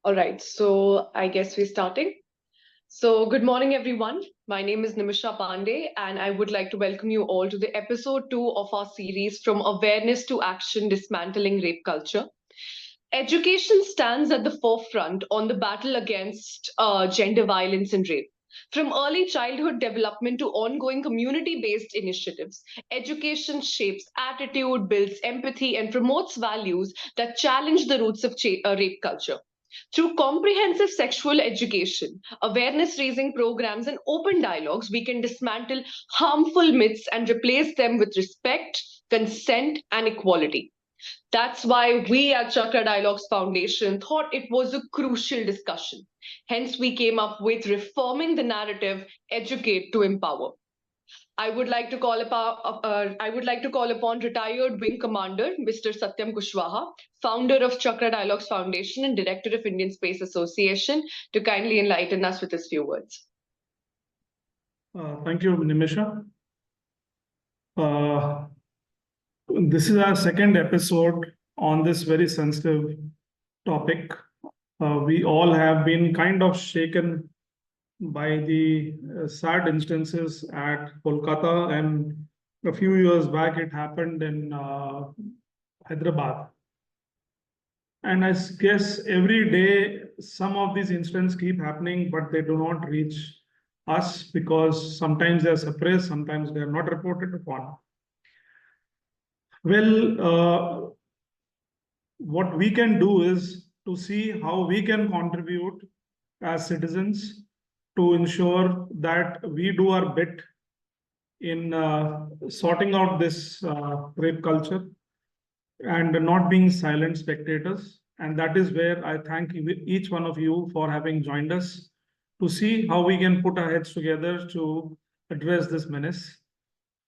All right, so I guess we're starting. So, good morning, everyone. My name is Nimisha Pandey, and I would like to welcome you all to the episode 2 of our series From Awareness to Action Dismantling Rape Culture. Education stands at the forefront on the battle against gender violence and rape. From early childhood development to ongoing community based initiatives, education shapes attitude, builds empathy, and promotes values that challenge the roots of rape culture. Through comprehensive sexual education, awareness raising programs, and open dialogues, we can dismantle harmful myths and replace them with respect, consent, and equality. That's why we at Chakra Dialogues Foundation thought it was a crucial discussion. Hence, we came up with reforming the narrative, educate to empower. I would like to call upon retired Wing Commander Mr. Satyam Kushwaha, founder of Chakra Dialogues Foundation and director of Indian Space Association, to kindly enlighten us with his few words. Thank you, Nimisha. This is our second episode on this very sensitive topic. We all have been kind of shaken by the sad instances at Kolkata, and a few years back it happened in Hyderabad. And I guess every day some of these incidents keep happening, but they do not reach us because sometimes they are suppressed, sometimes they are not reported upon. Well, what we can do is to see how we can contribute as citizens to ensure that we do our bit in sorting out this rape culture and not being silent spectators. And that is where I thank each one of you for having joined us to see how we can put our heads together to address this menace.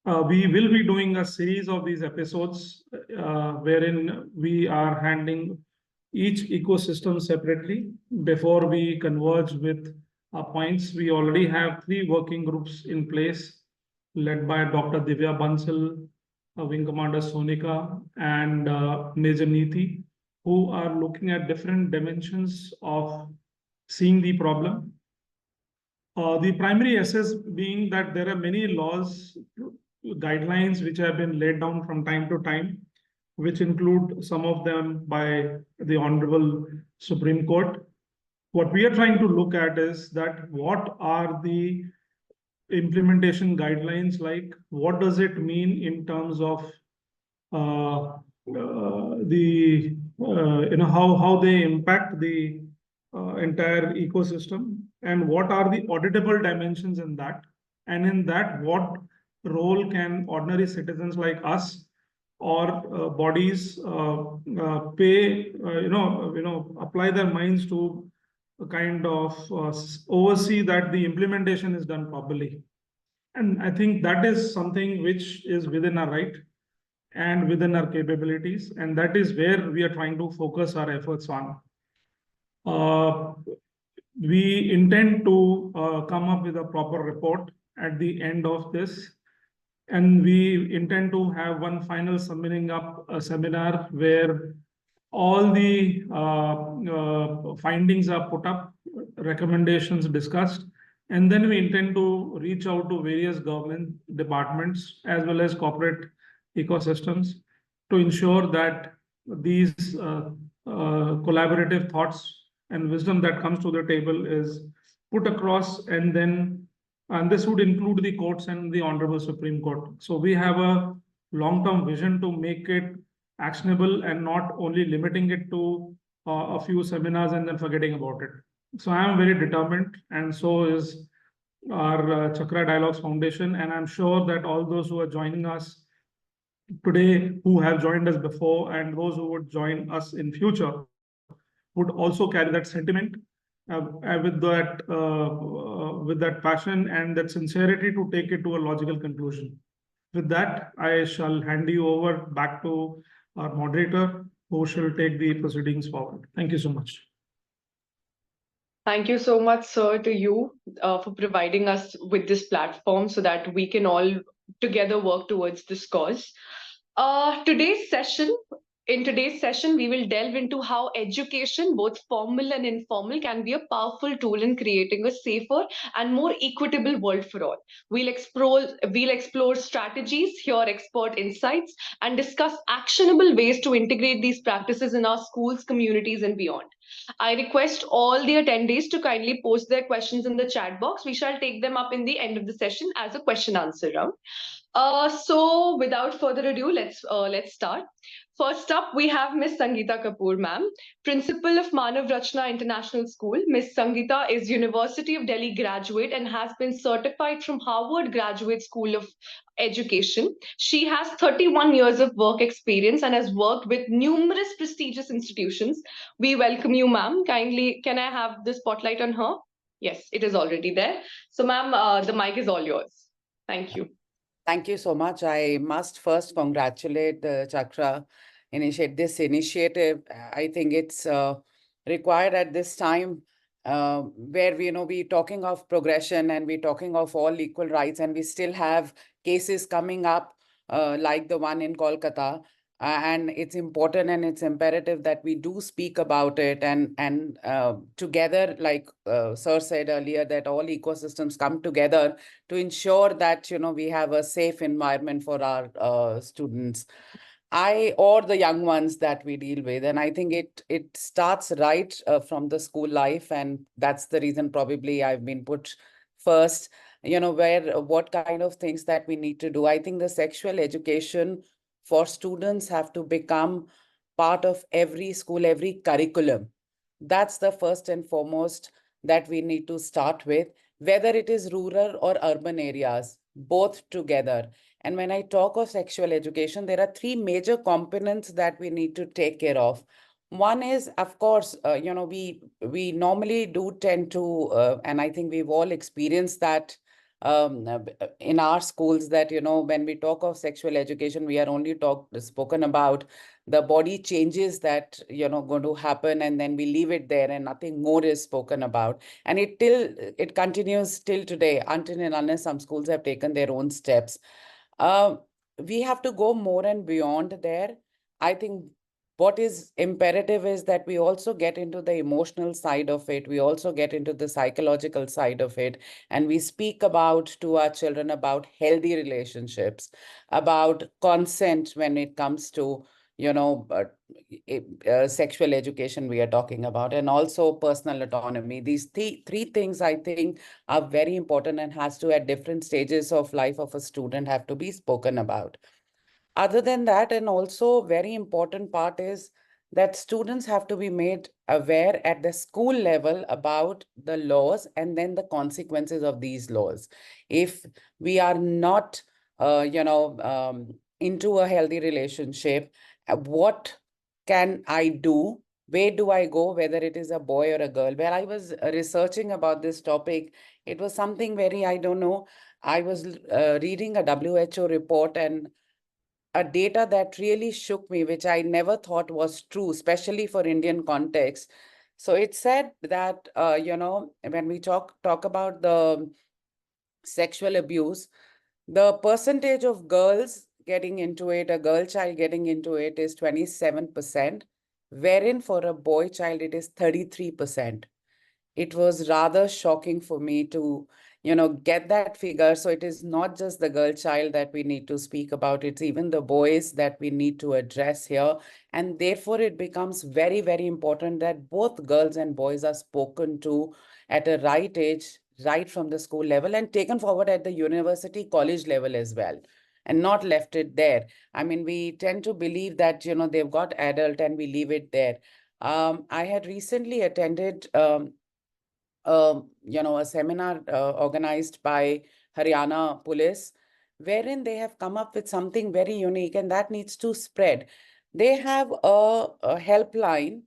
We will be doing a series of these episodes wherein we are handling each ecosystem separately before we converge with our points. We already have 3 working groups in place led by Dr. Divya Bansal, Wing Commander Sonika, and Major Neeti, who are looking at different dimensions of seeing the problem. The primary essence being that there are many laws, guidelines which have been laid down from time to time, which include some of them by the Honorable Supreme Court. What we are trying to look at is that what are the implementation guidelines like? What does it mean in terms of how they impact the entire ecosystem, and what are the auditable dimensions in that, and in that what role can ordinary citizens like us or bodies apply their minds to kind of oversee that the implementation is done properly. And I think that is something which is within our right and within our capabilities, and that is where we are trying to focus our efforts on. We intend to come up with a proper report at the end of this, and we intend to have one final summing up a seminar where all the findings are put up, recommendations discussed, and then we intend to reach out to various government departments as well as corporate ecosystems to ensure that these collaborative thoughts and wisdom that comes to the table is put across, and this would include the courts and the Honorable Supreme Court. So we have a long-term vision to make it actionable and not only limiting it to a few seminars and then forgetting about it. So I am very determined, and so is our Chakra Dialogues Foundation. And I'm sure that all those who are joining us today, who have joined us before, and those who would join us in future, would also carry that sentiment with that passion and that sincerity to take it to a logical conclusion. With that, I shall hand you over back to our moderator, who shall take the proceedings forward. Thank you so much. Thank you so much, sir, to you for providing us with this platform so that we can all together work towards this cause. Today's session In today's session, we will delve into how education, both formal and informal, can be a powerful tool in creating a safer and more equitable world for all. We'll explore strategies, hear expert insights, and discuss actionable ways to integrate these practices in our schools, communities, and beyond. I request all the attendees to kindly post their questions in the chat box. We shall take them up in the end of the session as a question answer round. So without further ado, let's start. First up, we have Ms Sangeeta Kapoor, ma'am, Principal of Manav Rachna International School. Ms Sangeeta is University of Delhi graduate and has been certified from Harvard Graduate School of Education. She has 31 years of work experience and has worked with numerous prestigious institutions. We welcome you, ma'am. Kindly, can I have the spotlight on her? Yes, it is already there. So, ma'am, the mic is all yours. Thank you. Thank you so much. I must first congratulate Chakra this initiative. I think it's required at this time where we're talking of progression and we're talking of all equal rights, and we still have cases coming up like the one in Kolkata. And it's important and it's imperative that we do speak about it and together, like Sir said earlier, that all ecosystems come together to ensure that we have a safe environment for our students or the young ones that we deal with. And I think it starts right from the school life, and that's the reason probably I've been put first, where what kind of things that we need to do. I think the sexual education for students have to become part of every school, every curriculum. That's the first and foremost that we need to start with, whether it is rural or urban areas, both together. And when I talk of sexual education, there are three major components that we need to take care of. One is, of course, we normally do tend to, and I think we've all experienced that in our schools, that when we talk of sexual education, we are only spoken about the body changes that going to happen, and then we leave it there and nothing more is spoken about. And it continues till today, until and unless some schools have taken their own steps. We have to go more and beyond there. I think what is imperative is that we also get into the emotional side of it. We also get into the psychological side of it. And we speak about to our children about healthy relationships, about consent when it comes to, sexual education we are talking about, and also personal autonomy. These three things I think are very important and has to, at different stages of life of a student, have to be spoken about. Other than that, and also very important part is that students have to be made aware at the school level about the laws and then the consequences of these laws. If we are not, into a healthy relationship, what can I do? Where do I go, whether it is a boy or a girl? Where I was researching about this topic, it was something very, I don't know, I was reading a WHO report and a data that really shook me, which I never thought was true, especially for Indian context. So it said that, when we talk about the sexual abuse, the percentage of girls getting into it, a girl child getting into it, is 27%, wherein for a boy child, it is 33%. It was rather shocking for me to, get that figure. So it is not just the girl child that we need to speak about, it's even the boys that we need to address here. And therefore, it becomes very, very important that both girls and boys are spoken to at a right age, right from the school level, and taken forward at the university, college level as well, and not left it there. I mean, we tend to believe that, they've got adult and we leave it there. I had recently attended a seminar organized by Haryana Police, wherein they have come up with something very unique, and that needs to spread. They have a helpline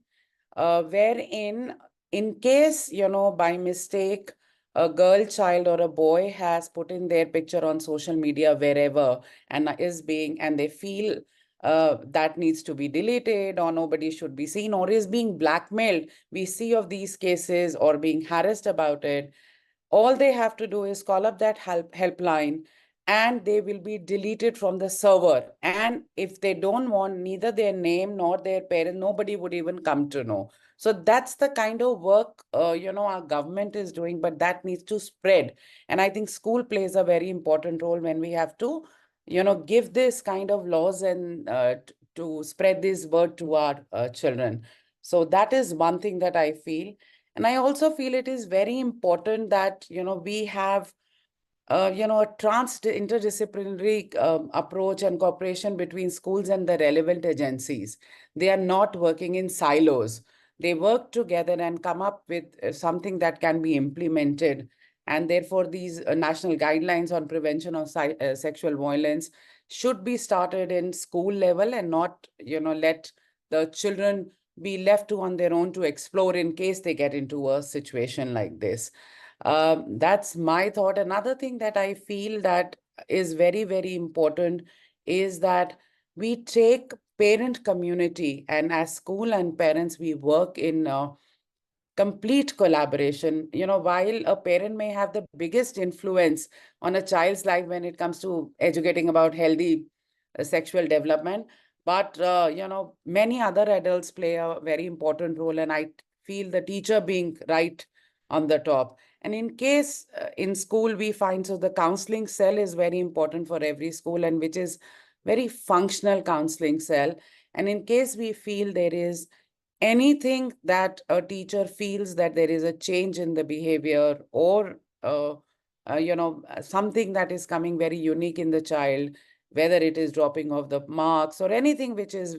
wherein, in case, by mistake, a girl child or a boy has put in their picture on social media wherever and they feel that needs to be deleted or nobody should be seen or is being blackmailed, we see of these cases, or being harassed about it, all they have to do is call up that helpline and they will be deleted from the server. And if they don't want neither their name nor their parent, nobody would even come to know. So that's the kind of work, our government is doing, but that needs to spread. And I think school plays a very important role when we have to, give this kind of laws and to spread this word to our children. So that is one thing that I feel. And I also feel it is very important that, we have a interdisciplinary approach and cooperation between schools and the relevant agencies. They are not working in silos. They work together and come up with something that can be implemented. And therefore, these national guidelines on prevention of sexual violence should be started in school level and not, let the children be left to on their own to explore in case they get into a situation like this. That's my thought. Another thing that I feel that is very, very important is that we take parent community, and as school and parents, we work in complete collaboration. While a parent may have the biggest influence on a child's life when it comes to educating about healthy sexual development, but many other adults play a very important role, and I feel the teacher being right on the top. And in case in school we find, so the counseling cell is very important for every school, and which is very functional counseling cell. And in case we feel there is anything that a teacher feels that there is a change in the behavior, or something that is coming very unique in the child, whether it is dropping of the marks or anything which is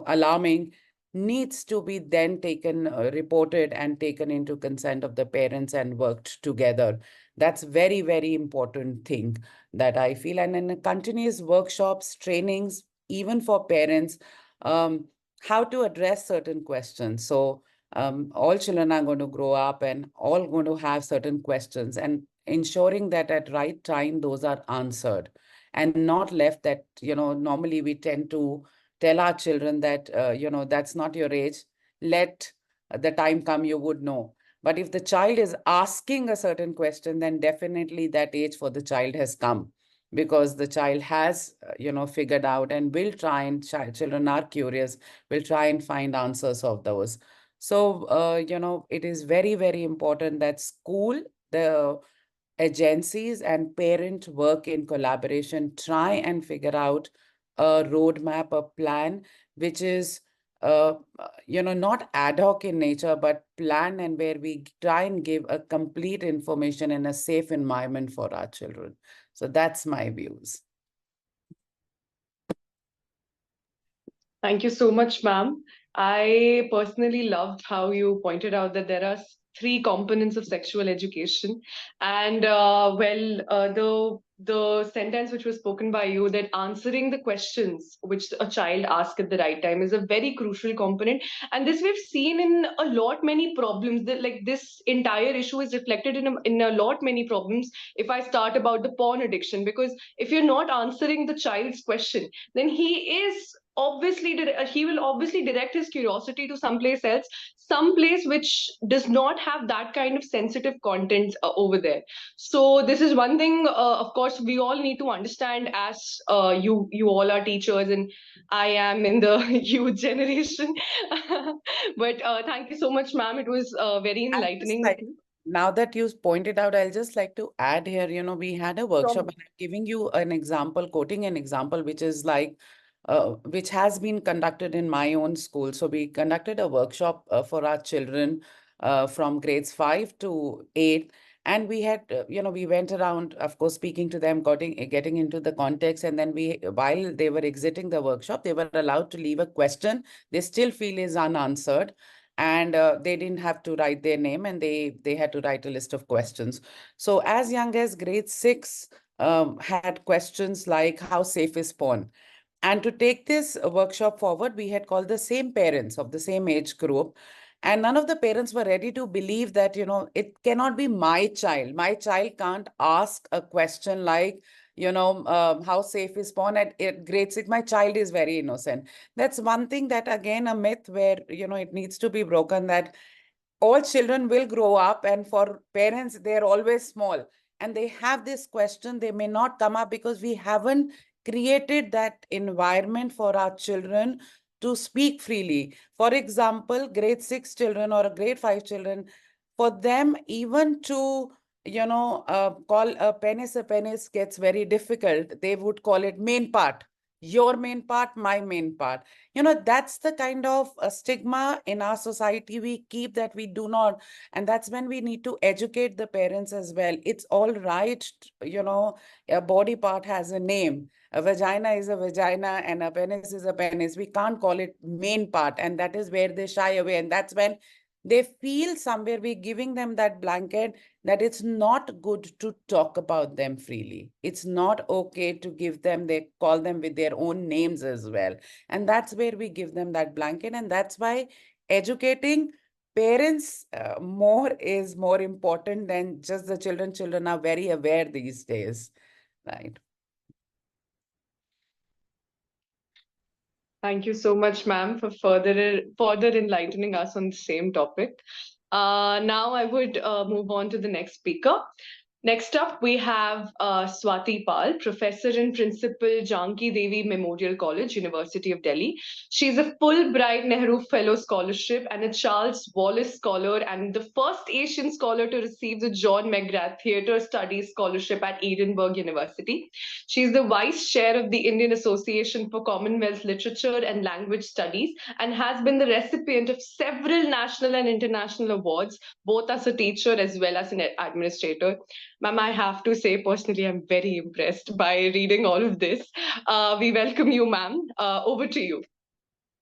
alarming, needs to be then taken, reported and taken into consent of the parents and worked together. That's very, very important thing that I feel. And in continuous workshops, trainings, even for parents, how to address certain questions. So all children are going to grow up and all going to have certain questions, and ensuring that at right time those are answered and not left that, normally we tend to tell our children that, that's not your age. Let the time come, you would know. But if the child is asking a certain question, then definitely that age for the child has come, because the child has, figured out and will try, and children are curious, will try and find answers of those. So, it is very, very important that school, the agencies and parent work in collaboration, try and figure out a roadmap, a plan, which is, not ad hoc in nature, but plan, and where we try and give a complete information in a safe environment for our children. So that's my views. Thank you so much, ma'am. I personally loved how you pointed out that there are three components of sexual education, and the sentence which was spoken by you, that answering the questions which a child asks at the right time is a very crucial component. And this we've seen in a lot many problems. That like this entire issue is reflected in a lot many problems. If I start about the porn addiction, because if you're not answering the child's question, then he will obviously direct his curiosity to someplace else, someplace which does not have that kind of sensitive content over there. So this is one thing, of course, we all need to understand, as you all are teachers and I am in the youth generation. But thank you so much, ma'am. It was very I'll just enlightening. like, now that you pointed out, I'll just like to add here, we had a workshop, From and I'm giving you an example, quoting an example, which is like, which has been conducted in my own school. So we conducted a workshop for our children from grades 5 to 8. And we had, we went around, of course, speaking to them, getting into the context. And then while they were exiting the workshop, they were allowed to leave a question they still feel is unanswered. And they didn't have to write their name, and they had to write a list of questions. So as young as grade 6 had questions like, how safe is porn? And to take this workshop forward, we had called the same parents of the same age group. And none of the parents were ready to believe that, it cannot be my child. My child can't ask a question like, how safe is porn at grade 6? My child is very innocent. That's one thing that, again, a myth where, it needs to be broken, that all children will grow up, and for parents, they're always small. and they have this question, they may not come up because we haven't created that environment for our children to speak freely. For example, grade 6 children or grade 5 children, for them even to call a penis gets very difficult. They would call it main part, your main part, my main part. That's the kind of stigma in our society we keep, that we do not. And that's when we need to educate the parents as well. It's all right, a body part has a name. A vagina is a vagina and a penis is a penis. We can't call it main part. And that is where they shy away. And that's when they feel somewhere we're giving them that blanket that it's not good to talk about them freely. It's not okay to give them, they call them with their own names as well. And that's where we give them that blanket. And that's why educating parents more is more important than just the children. Children are very aware these days, right? Thank you so much, ma'am, for further enlightening us on the same topic. Now I would move on to the next speaker. Next up, we have Swati Pal, Professor and Principal, Janki Devi Memorial College, University of Delhi. She's a Fulbright Nehru Fellow Scholarship and a Charles Wallace Scholar, and the first Asian scholar to receive the John McGrath Theatre Studies Scholarship at Edinburgh University. She's the Vice Chair of the Indian Association for Commonwealth Literature and Language Studies and has been the recipient of several national and international awards, both as a teacher as well as an administrator. Ma'am, I have to say, personally, I'm very impressed by reading all of this. We welcome you, ma'am. Over to you.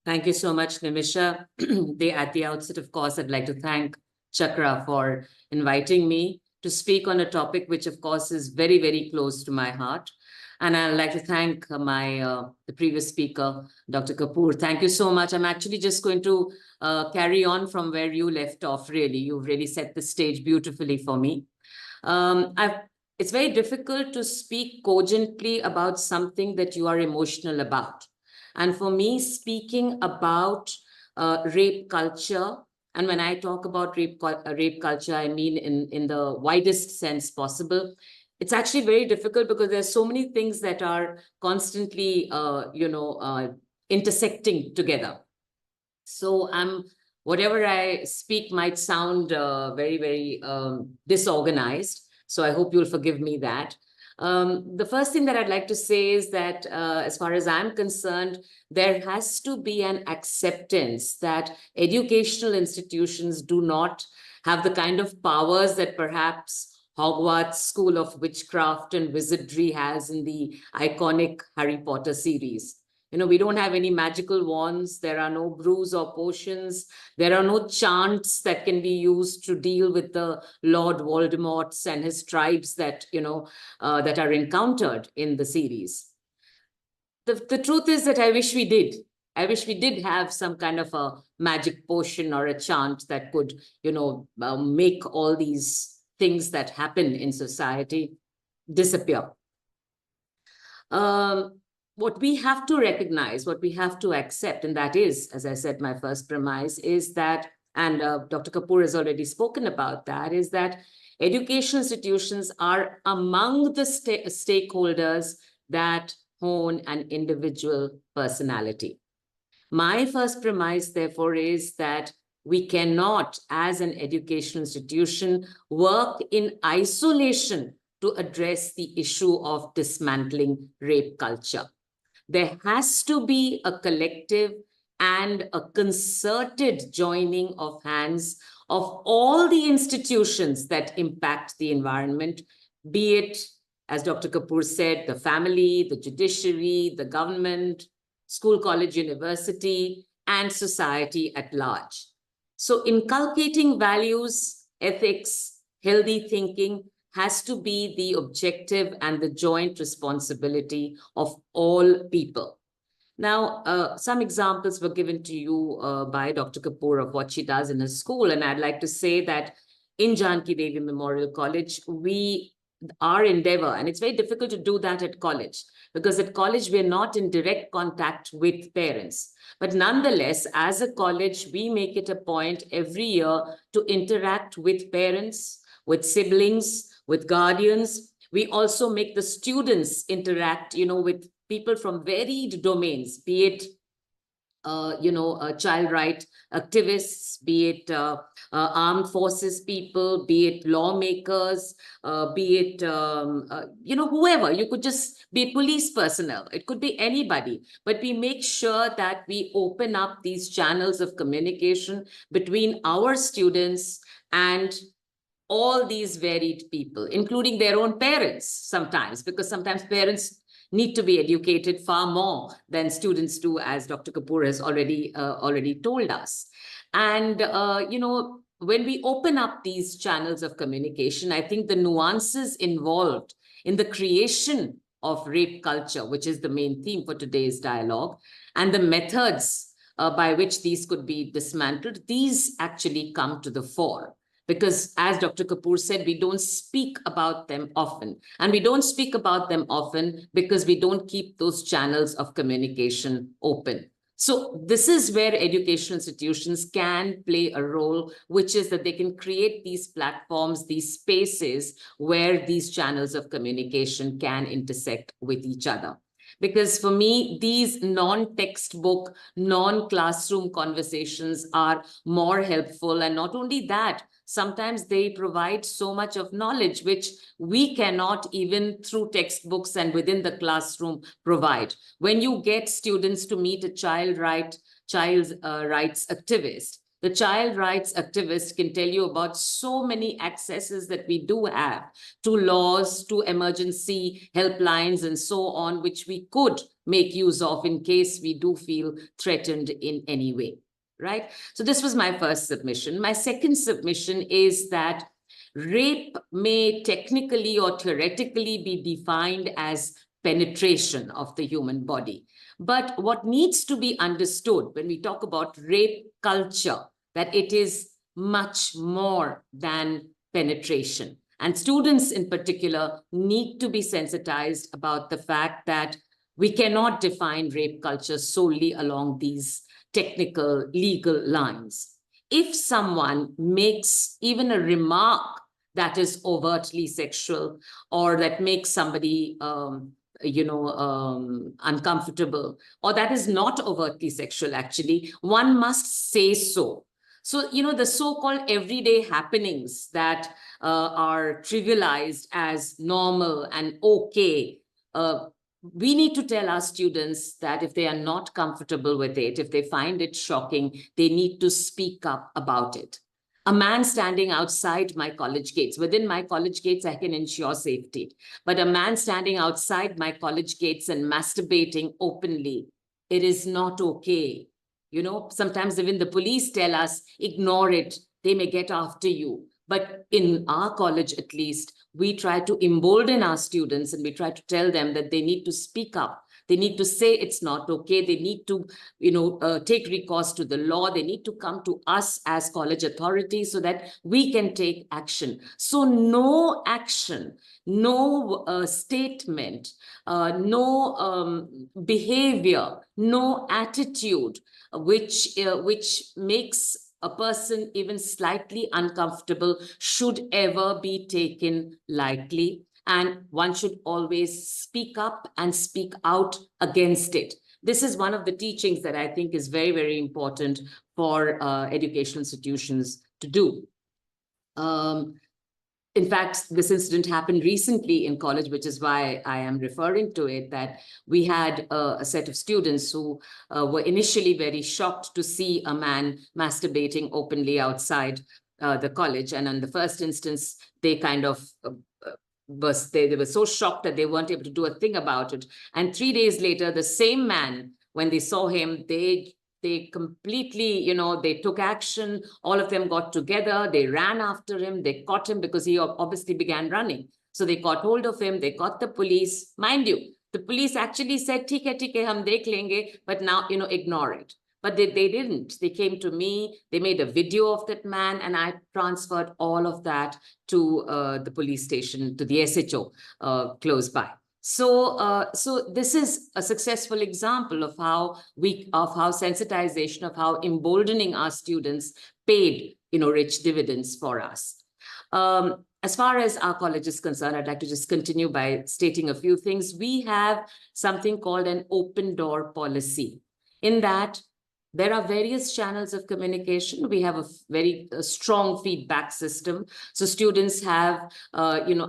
Thank you so much, Nimisha. At the outset, of course, I'd like to thank Chakra for inviting me to speak on a topic which, of course, is very, very close to my heart. And I'd like to thank the previous speaker, Dr. Kapoor. Thank you so much. I'm actually just going to carry on from where you left off, really. You've really set the stage beautifully for me. It's very difficult to speak cogently about something that you are emotional about. And for me, speaking about rape culture, and when I talk about rape culture, I mean in the widest sense possible, it's actually very difficult because there's so many things that are constantly, intersecting together. So whatever I speak might sound very, very disorganized. So I hope you'll forgive me that. The first thing that I'd like to say is that as far as I'm concerned, there has to be an acceptance that educational institutions do not have the kind of powers that perhaps Hogwarts School of Witchcraft and Wizardry has in the iconic Harry Potter series. We don't have any magical wands. There are no brews or potions. There are no chants that can be used to deal with the Lord Voldemorts and his tribes that, that are encountered in the series. The truth is that I wish we did. I wish we did have some kind of a magic potion or a chant that could, make all these things that happen in society disappear. What we have to recognize, what we have to accept, and that is, as I said, my first premise is that, and Dr. Kapoor has already spoken about that, is that educational institutions are among the stakeholders that hone an individual personality. My first premise, therefore, is that we cannot, as an educational institution, work in isolation to address the issue of dismantling rape culture. There has to be a collective and a concerted joining of hands of all the institutions that impact the environment, be it, as Dr. Kapoor said, the family, the judiciary, the government, school, college, university, and society at large. So inculcating values, ethics, healthy thinking has to be the objective and the joint responsibility of all people. Now, some examples were given to you by Dr. Kapoor of what she does in her school. And I'd like to say that in Janki Devi Memorial College, our endeavor, and it's very difficult to do that at college, because at college, we're not in direct contact with parents. But nonetheless, as a college, we make it a point every year to interact with parents, with siblings, with guardians. We also make the students interact, with people from varied domains, be it child right activists, be it armed forces people, be it lawmakers, be it, whoever. You could just be police personnel. It could be anybody. But we make sure that we open up these channels of communication between our students and all these varied people, including their own parents sometimes, because sometimes parents need to be educated far more than students do, as Dr. Kapoor has already told us. And, when we open up these channels of communication, I think the nuances involved in the creation of rape culture, which is the main theme for today's dialogue, and the methods by which these could be dismantled, these actually come to the fore. Because as Dr. Kapoor said, we don't speak about them often. And we don't speak about them often because we don't keep those channels of communication open. So this is where educational institutions can play a role, which is that they can create these platforms, these spaces where these channels of communication can intersect with each other. Because for me, these non-textbook, non-classroom conversations are more helpful. And not only that, sometimes they provide so much of knowledge which we cannot even through textbooks and within the classroom provide. When you get students to meet a child rights activist, the child rights activist can tell you about so many accesses that we do have to laws, to emergency helplines and so on, which we could make use of in case we do feel threatened in any way. Right? So this was my first submission. My second submission is that rape may technically or theoretically be defined as penetration of the human body. But what needs to be understood when we talk about rape culture, that it is much more than penetration. And students in particular need to be sensitized about the fact that we cannot define rape culture solely along these technical legal lines. If someone makes even a remark that is overtly sexual or that makes somebody uncomfortable, or that is not overtly sexual, actually, one must say so. So, the so-called everyday happenings that are trivialized as normal and okay, we need to tell our students that if they are not comfortable with it, if they find it shocking, they need to speak up about it. A man standing outside my college gates, within my college gates, I can ensure safety. But a man standing outside my college gates and masturbating openly, it is not okay. Sometimes even the police tell us, ignore it, they may get after you. But in our college, at least, we try to embolden our students and we try to tell them that they need to speak up. They need to say it's not okay. They need to, take recourse to the law. They need to come to us as college authorities so that we can take action. So no action, no statement, no behavior, no attitude, which makes a person even slightly uncomfortable should ever be taken lightly. And one should always speak up and speak out against it. This is one of the teachings that I think is very, very important for educational institutions to do. In fact, this incident happened recently in college, which is why I am referring to it, that we had a set of students who were initially very shocked to see a man masturbating openly outside the college. And in the first instance, they kind of they were so shocked that they weren't able to do a thing about it. And 3 days later, the same man, when they saw him, they completely, they took action. All of them got together. They ran after him. They caught him because he obviously began running. So they caught hold of him. They caught the police. Mind you, the police actually said, "Theek hai, hum dekh lenge," but now, ignore it. But they didn't. They came to me. They made a video of that man, and I transferred all of that to the police station, to the SHO close by. So, so this is a successful example of how sensitization, of how emboldening our students paid, rich dividends for us. as far as our college is concerned, I'd like to just continue by stating a few things. We have something called an open door policy. In that, there are various channels of communication. We have a very strong feedback system. So students have,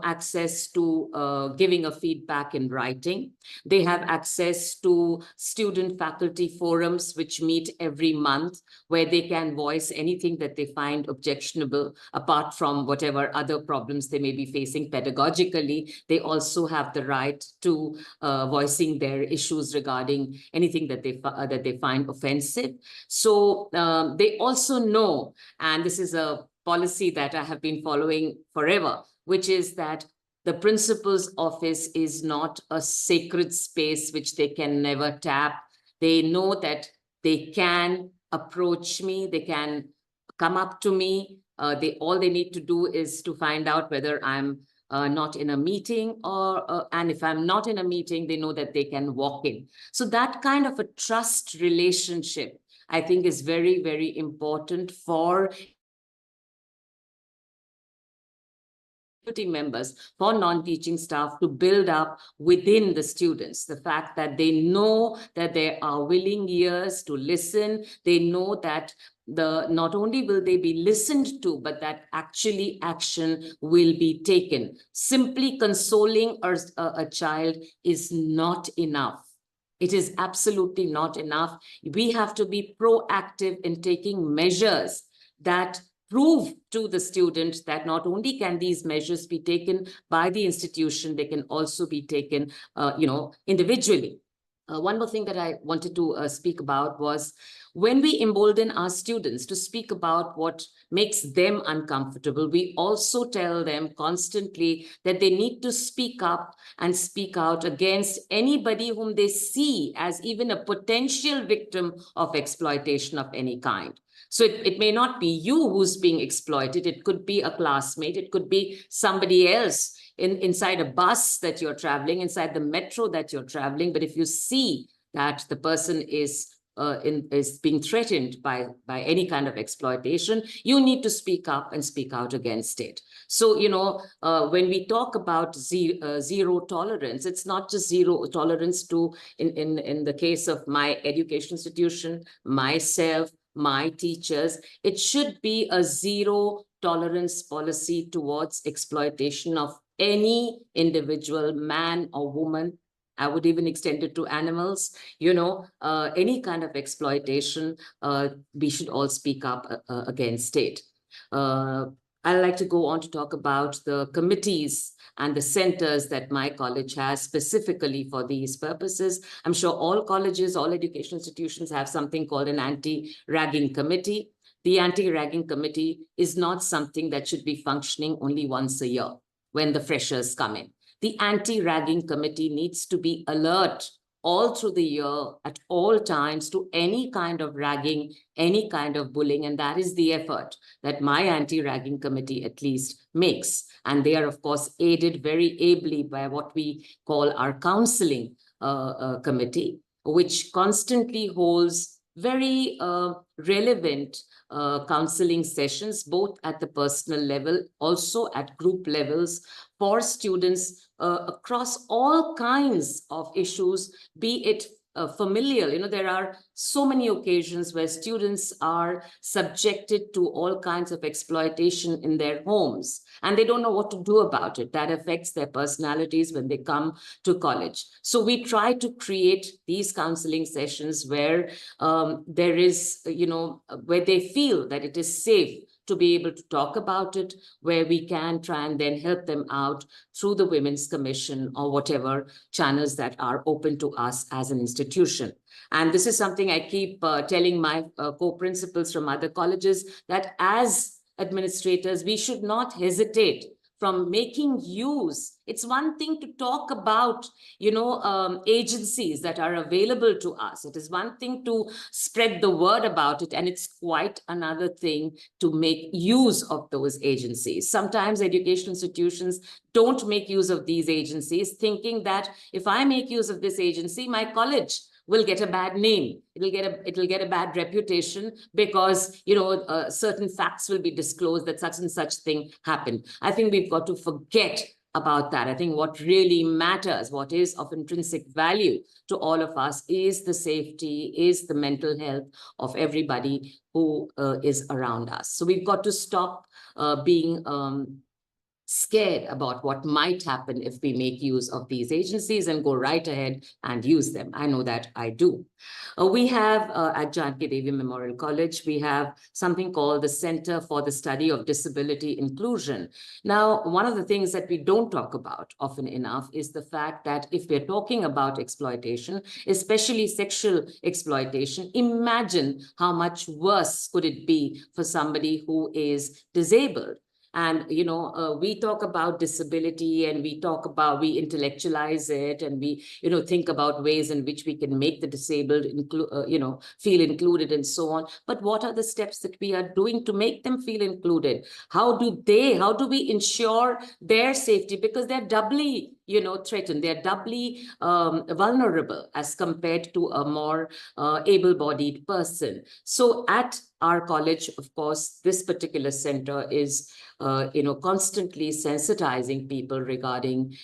access to giving a feedback in writing. They have access to student faculty forums, which meet every month, where they can voice anything that they find objectionable, apart from whatever other problems they may be facing pedagogically. They also have the right to voicing their issues regarding anything that they find offensive. So they also know, and this is a policy that I have been following forever, which is that the principal's office is not a sacred space which they can never tap. They know that they can approach me, they can come up to me. All they need to do is to find out whether I'm not in a meeting, and if I'm not in a meeting, they know that they can walk in. So that kind of a trust relationship, I think, is very, very important for members, for non-teaching staff to build up within the students. The fact that they know that there are willing ears to listen, they know that not only will they be listened to, but that actually action will be taken. Simply consoling a child is not enough. It is absolutely not enough. We have to be proactive in taking measures that prove to the student that not only can these measures be taken by the institution, they can also be taken, individually. One more thing that I wanted to speak about was when we embolden our students to speak about what makes them uncomfortable, we also tell them constantly that they need to speak up and speak out against anybody whom they see as even a potential victim of exploitation of any kind. So it may not be you who's being exploited. It could be a classmate. It could be somebody else inside a bus that you're traveling, inside the metro that you're traveling. But if you see that the person is being threatened by any kind of exploitation, you need to speak up and speak out against it. So, when we talk about zero tolerance, it's not just zero tolerance to, in the case of my education institution, myself, my teachers, it should be a zero tolerance policy towards exploitation of any individual, man or woman. I would even extend it to animals, any kind of exploitation, we should all speak up against it. I'd like to go on to talk about the committees and the centers that my college has specifically for these purposes. I'm sure all colleges, all education institutions have something called an anti-ragging committee. The anti-ragging committee is not something that should be functioning only once a year when the freshers come in. The anti-ragging committee needs to be alert all through the year at all times to any kind of ragging, any kind of bullying. And that is the effort that my anti-ragging committee at least makes. And they are, of course, aided very ably by what we call our counseling committee, which constantly holds very relevant counseling sessions, both at the personal level, also at group levels, for students across all kinds of issues, be it familial. There are so many occasions where students are subjected to all kinds of exploitation in their homes, and they don't know what to do about it. That affects their personalities when they come to college. So we try to create these counseling sessions where there is, where they feel that it is safe to be able to talk about it, where we can try and then help them out through the Women's Commission or whatever channels that are open to us as an institution. And this is something I keep telling my co-principals from other colleges, that as administrators, we should not hesitate from making use. It's one thing to talk about, agencies that are available to us. It is one thing to spread the word about it, and it's quite another thing to make use of those agencies. Sometimes education institutions don't make use of these agencies, thinking that if I make use of this agency, my college will get a bad name. It'll get a bad reputation because, you know, certain facts will be disclosed that such and such thing happened. I think we've got to forget about that. I think what really matters, what is of intrinsic value to all of us, is the safety, is the mental health of everybody who is around us. So we've got to stop being scared about what might happen if we make use of these agencies and go right ahead and use them. I know that I do. We have at Janki Devi Memorial College, we have something called the Center for the Study of Disability Inclusion. Now, one of the things that we don't talk about often enough is the fact that if we're talking about exploitation, especially sexual exploitation, imagine how much worse could it be for somebody who is disabled. And, you know, we talk about disability and we intellectualize it, and we, you know, think about ways in which we can make the disabled, you know, feel included and so on. But what are the steps that we are doing to make them feel included? How do we ensure their safety? Because they're doubly, you know, threatened. They're doubly vulnerable as compared to a more able-bodied person. So at our college, of course, this particular center is, you know, constantly sensitizing people regarding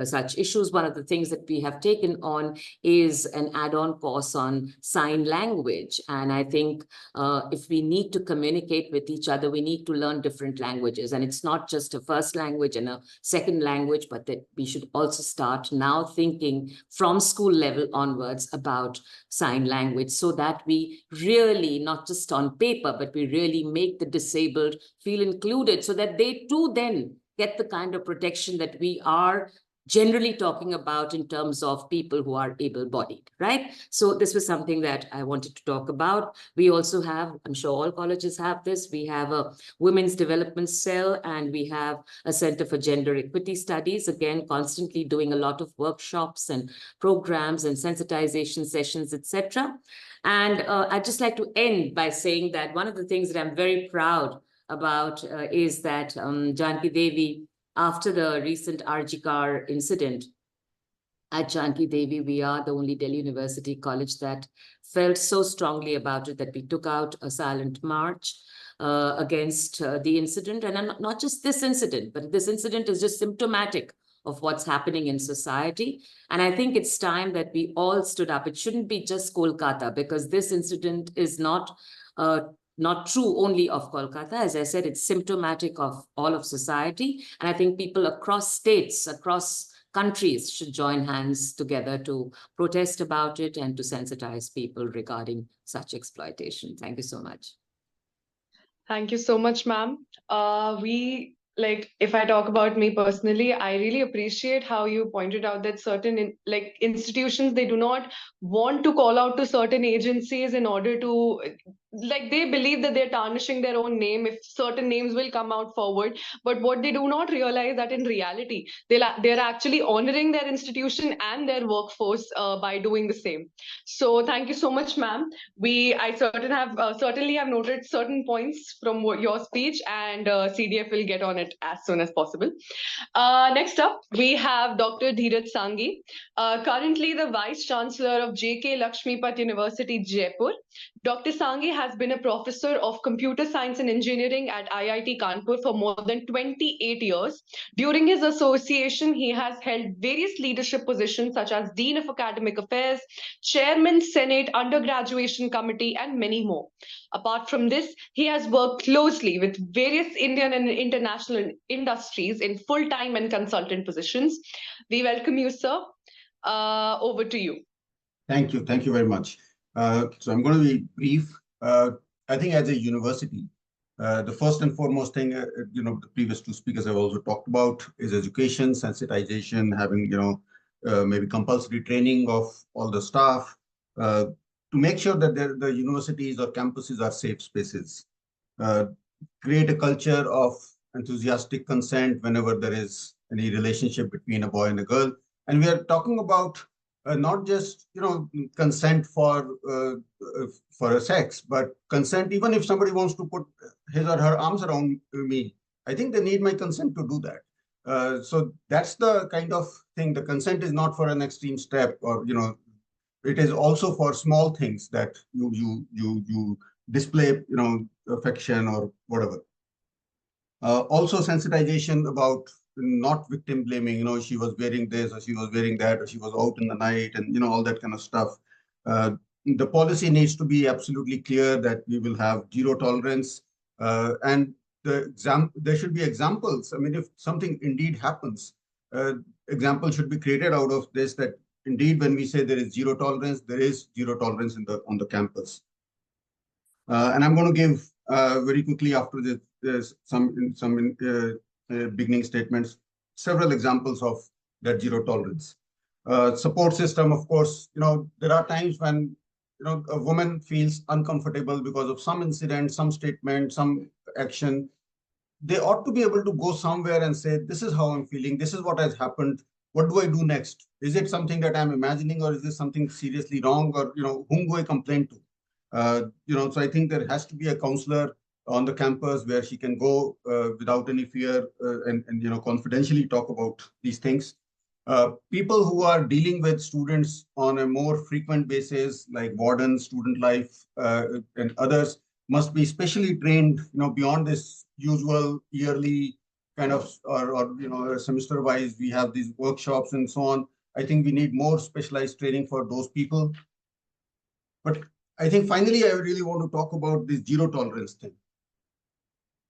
such issues. One of the things that we have taken on is an add-on course on sign language. And I think if we need to communicate with each other, we need to learn different languages. And it's not just a first language and a second language, but that we should also start now thinking from school level onwards about sign language, so that we really, not just on paper, but we really make the disabled feel included, so that they too then get the kind of protection that we are generally talking about in terms of people who are able-bodied, right? So this was something that I wanted to talk about. We also have, I'm sure all colleges have this, we have a women's development cell, and we have a Center for Gender Equity Studies, again, constantly doing a lot of workshops and programs and sensitization sessions, etc. And I'd just like to end by saying that one of the things that I'm very proud about is that Janki Devi, after the recent RG car incident at Janki Devi, we are the only Delhi University college that felt so strongly about it that we took out a silent march against the incident. And not just this incident, but this incident is just symptomatic of what's happening in society. And I think it's time that we all stood up. It shouldn't be just Kolkata, because this incident is not true only of Kolkata. As I said, it's symptomatic of all of society. And I think people across states, across countries should join hands together to protest about it and to sensitize people regarding such exploitation. Thank you so much. Thank you so much, ma'am. If I talk about me personally, I really appreciate how you pointed out that certain institutions, they do not want to call out to certain agencies in order to, they believe that they're tarnishing their own name if certain names will come out forward. But what they do not realize that in reality, they're actually honoring their institution and their workforce by doing the same. So thank you so much, ma'am. I certainly have noted certain points from your speech, and CDF will get on it as soon as possible. Next up, we have Dr. Dheeraj Sanghi, currently the Vice Chancellor of JK Lakshmipat University, Jaipur. Dr. Sanghi has been a professor of computer science and engineering at IIT Kanpur for more than 28 years. During his association, he has held various leadership positions such as Dean of Academic Affairs, Chairman, Senate, Undergraduation Committee, and many more. Apart from this, he has worked closely with various Indian and international industries in full-time and consultant positions. We welcome you, sir. Over to you. Thank you. Thank you very much. So I'm going to be brief. I think as a university, the first and foremost thing, the previous two speakers have also talked about is education, sensitization, having, maybe compulsory training of all the staff to make sure that the universities or campuses are safe spaces. Create a culture of enthusiastic consent whenever there is any relationship between a boy and a girl. And we are talking about not just consent for a sex, but consent even if somebody wants to put his or her arms around me. I think they need my consent to do that. So that's the kind of thing. The consent is not for an extreme step or it is also for small things that you display, affection or whatever. Also sensitization about not victim blaming, she was wearing this or she was wearing that or she was out in the night and, all that kind of stuff. The policy needs to be absolutely clear that we will have zero tolerance, and there should be examples. I mean, if something indeed happens, example should be created out of this, that indeed when we say there is zero tolerance, there is zero tolerance on the campus. And I'm going to give very quickly after this some beginning statements, several examples of that zero tolerance. Support system, of course, there are times when a woman feels uncomfortable because of some incident, some statement, some action. They ought to be able to go somewhere and say, this is how I'm feeling, this is what has happened, what do I do next? Is it something that I'm imagining, or is this something seriously wrong, or whom do I complain to? So I think there has to be a counselor on the campus where she can go without any fear and confidentially talk about these things. People who are dealing with students on a more frequent basis, like wardens, student life, and others, must be specially trained, beyond this usual yearly kind of, or semester-wise, we have these workshops and so on. I think we need more specialized training for those people. But I think finally, I really want to talk about this zero tolerance thing.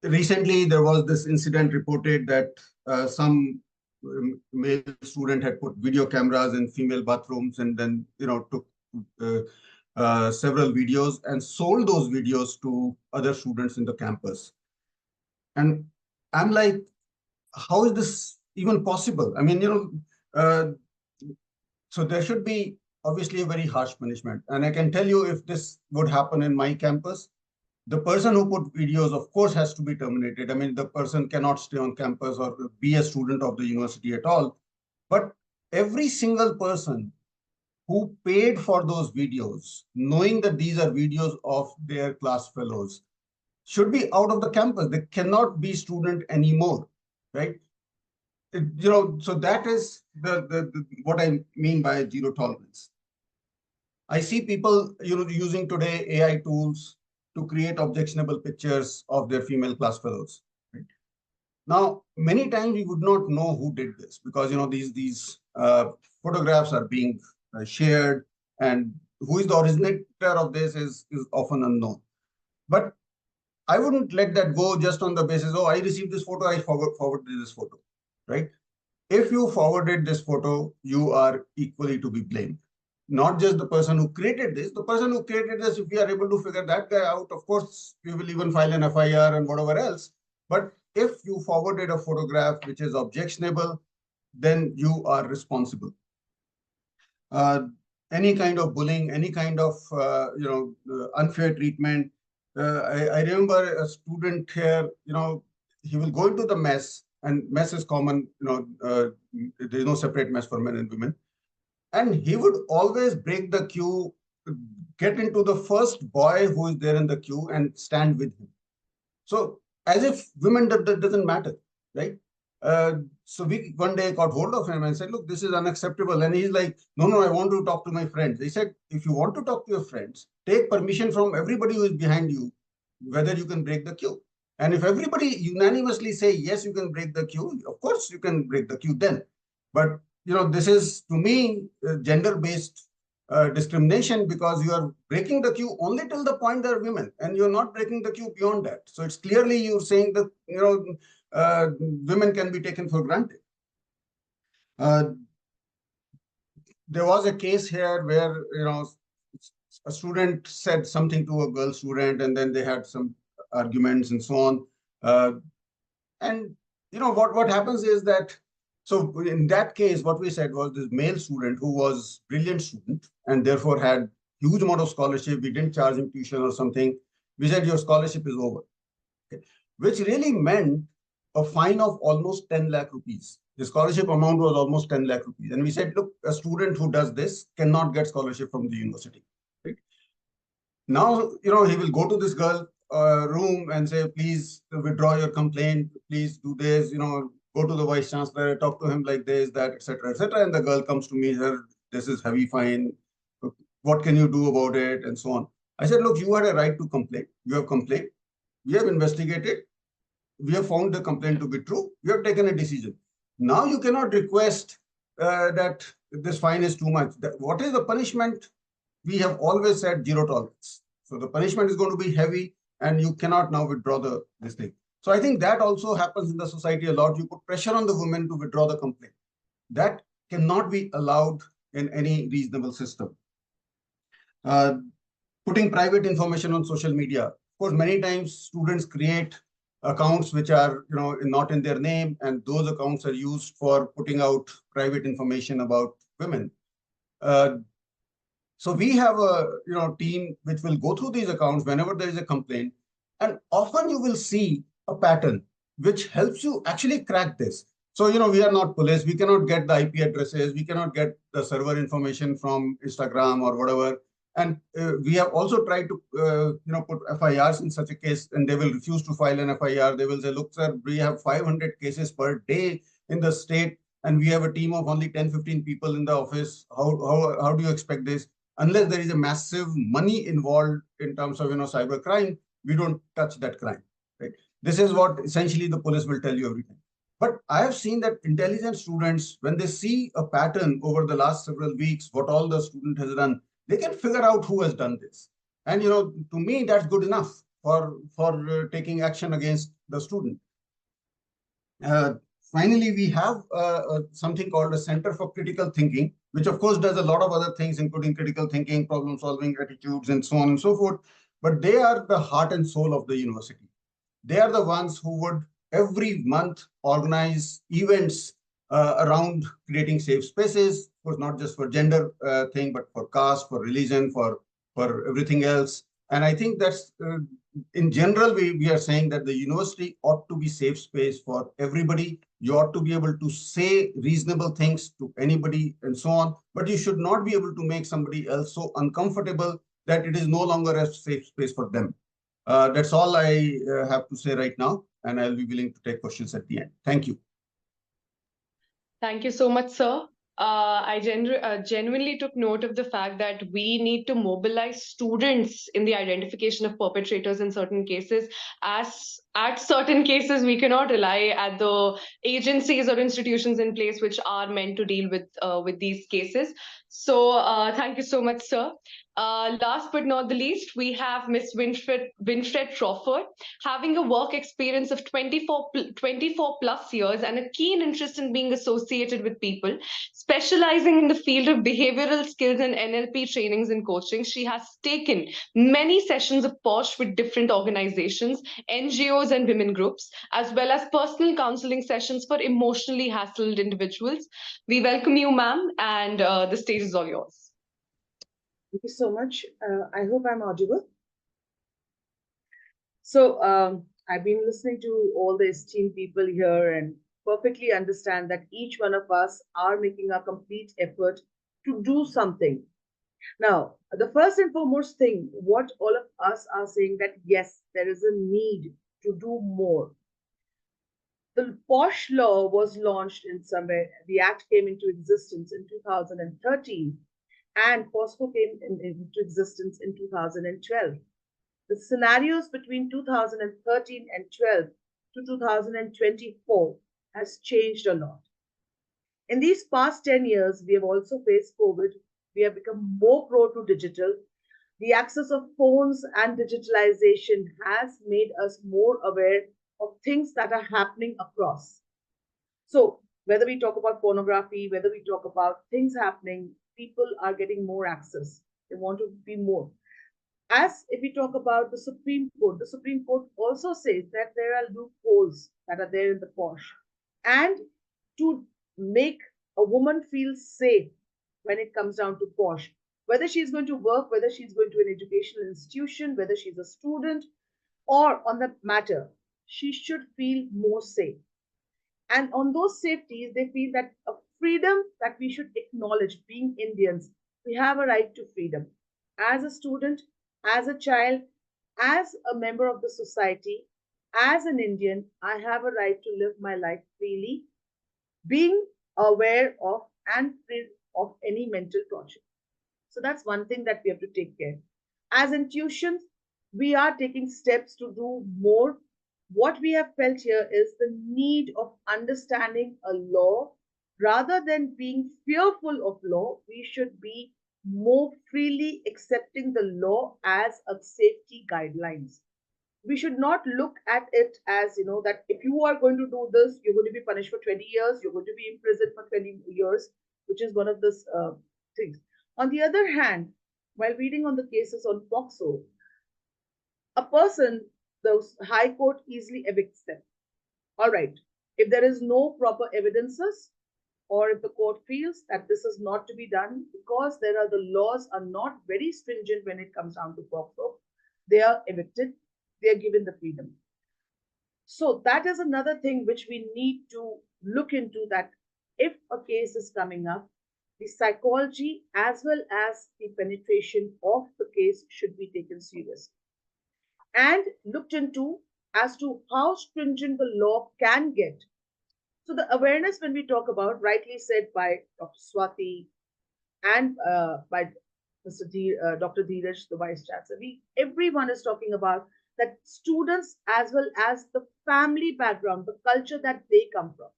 Recently, there was this incident reported that some male student had put video cameras in female bathrooms and then, took several videos and sold those videos to other students in the campus. And I'm like, how is this even possible? I mean, so there should be obviously a very harsh punishment. And I can tell you, if this would happen in my campus, the person who put videos, of course, has to be terminated. I mean, the person cannot stay on campus or be a student of the university at all. But every single person who paid for those videos, knowing that these are videos of their class fellows, should be out of the campus. They cannot be student anymore, right? So that is what I mean by zero tolerance. I see people, using today AI tools to create objectionable pictures of their female class fellows. Right? Now, many times we would not know who did this because, these photographs are being shared, and who is the originator of this is often unknown. But I wouldn't let that go just on the basis, oh, I received this photo, I forwarded this photo, right? If you forwarded this photo, you are equally to be blamed. Not just the person who created this. The person who created this, if we are able to figure that guy out, of course, we will even file an FIR and whatever else. But if you forwarded a photograph which is objectionable, then you are responsible. Any kind of bullying, any kind of unfair treatment. I remember a student here, he will go into the mess, and mess is common, there's no separate mess for men and women. And he would always break the queue, get into the first boy who is there in the queue and stand with him. So as if women, that doesn't matter, right? So we one day got hold of him and said, look, this is unacceptable. And he's like, no, I want to talk to my friends. They said, if you want to talk to your friends, take permission from everybody who is behind you, whether you can break the queue. And if everybody unanimously say, yes, you can break the queue, of course you can break the queue then. But, this is, to me, gender-based discrimination, because you are breaking the queue only till the point there are women, and you're not breaking the queue beyond that. So it's clearly you're saying that, women can be taken for granted. There was a case here where, a student said something to a girl student, and then they had some arguments and so on. And, what happens is that, so in that case, what we said was this male student who was a brilliant student and therefore had huge amount of scholarship. We didn't charge him tuition or something. We said your scholarship is over, okay? Which really meant a fine of almost 10 lakh rupees. The scholarship amount was almost 10 lakh rupees. And we said, look, a student who does this cannot get scholarship from the university. Right? Now, he will go to this girl room and say, please withdraw your complaint, please do this, go to the vice chancellor, talk to him like this, that, etc., etc. And the girl comes to me, sir, this is heavy fine. what can you do about it, and so on. I said, look, you had a right to complain. You have complained. We have investigated. We have found the complaint to be true. You have taken a decision. Now you cannot request that this fine is too much. What is the punishment? We have always said zero tolerance. So the punishment is going to be heavy, and you cannot now withdraw this thing. So I think that also happens in the society a lot. You put pressure on the women to withdraw the complaint. That cannot be allowed in any reasonable system. Putting private information on social media. Of course, many times students create accounts which are not in their name, and those accounts are used for putting out private information about women. So we have a team which will go through these accounts whenever there is a complaint, and often you will see a pattern which helps you actually crack this. So we are not police. We cannot get the IP addresses. We cannot get the server information from Instagram or whatever. And we have also tried to put FIRs in such a case, and they will refuse to file an FIR. They will say, look, sir, we have 500 cases per day in the state, and we have a team of only 10-15 people in the office. How do you expect this? Unless there is a massive money involved in terms of cyber crime, we don't touch that crime. Right? This is what essentially the police will tell you every time. But I have seen that intelligent students, when they see a pattern over the last several weeks, what all the student has done, they can figure out who has done this. And to me, that's good enough for taking action against the student. Finally, we have something called a Center for Critical Thinking, which of course does a lot of other things, including critical thinking, problem solving, attitudes, and so on and so forth. But they are the heart and soul of the university. They are the ones who would every month organize events around creating safe spaces, of course, not just for gender thing, but for caste, for religion, for everything else. And I think that's, in general, we are saying that the university ought to be safe space for everybody. You ought to be able to say reasonable things to anybody and so on, but you should not be able to make somebody else so uncomfortable that it is no longer a safe space for them. That's all I have to say right now, and I'll be willing to take questions at the end. Thank you. Thank you so much, sir. I genuinely took note of the fact that we need to mobilize students in the identification of perpetrators in certain cases. As at certain cases, we cannot rely at the agencies or institutions in place which are meant to deal with these cases. So thank you so much, sir. Last but not the least, we have Ms. Winfred Crawford, having a work experience of 24 plus years and a keen interest in being associated with people, specializing in the field of behavioral skills and NLP trainings and coaching. She has taken many sessions of POSH with different organizations, NGOs, and women groups, as well as personal counseling sessions for emotionally hassled individuals. We welcome you, ma'am, and the stage is all yours. Thank you so much. I hope I'm audible. So I've been listening to all the esteemed people here and perfectly understand that each one of us are making a complete effort to do something. Now, the first and foremost thing, what all of us are saying that yes, there is a need to do more. The POSH law was launched in somewhere, the act came into existence in 2013, and POSCO came into existence in 2012. The scenarios between 2013 and 12 to 2024 has changed a lot. In these past 10 years, we have also faced COVID. We have become more prone to digital. The access of phones and digitalization has made us more aware of things that are happening across. So whether we talk about pornography, whether we talk about things happening, people are getting more access. They want to be more. As if we talk about the Supreme Court also says that there are loopholes that are there in the POSH. And to make a woman feel safe when it comes down to POSH, whether she's going to work, whether she's going to an educational institution, whether she's a student, or on the matter, she should feel more safe. And on those safeties, they feel that a freedom that we should acknowledge, being Indians, we have a right to freedom. As a student, as a child, as a member of the society, as an Indian, I have a right to live my life freely, being aware of and free of any mental torture. So that's one thing that we have to take care. As institutions, we are taking steps to do more. What we have felt here is the need of understanding a law. Rather than being fearful of law, we should be more freely accepting the law as a safety guidelines. We should not look at it as, that if you are going to do this, you're going to be punished for 20 years, you're going to be in prison for 20 years, which is one of those things. On the other hand, while reading on the cases on POXO, a person, the High Court easily evicts them. All right. If there is no proper evidences, or if the court feels that this is not to be done because the laws are not very stringent when it comes down to POXO, they are evicted, they are given the freedom. So that is another thing which we need to look into, that if a case is coming up, the psychology as well as the penetration of the case should be taken seriously and looked into as to how stringent the law can get. So the awareness, when we talk about, rightly said by Dr. Swati and by Dr. Dheeraj, the Vice Chancellor, everyone is talking about that students as well as the family background, the culture that they come from.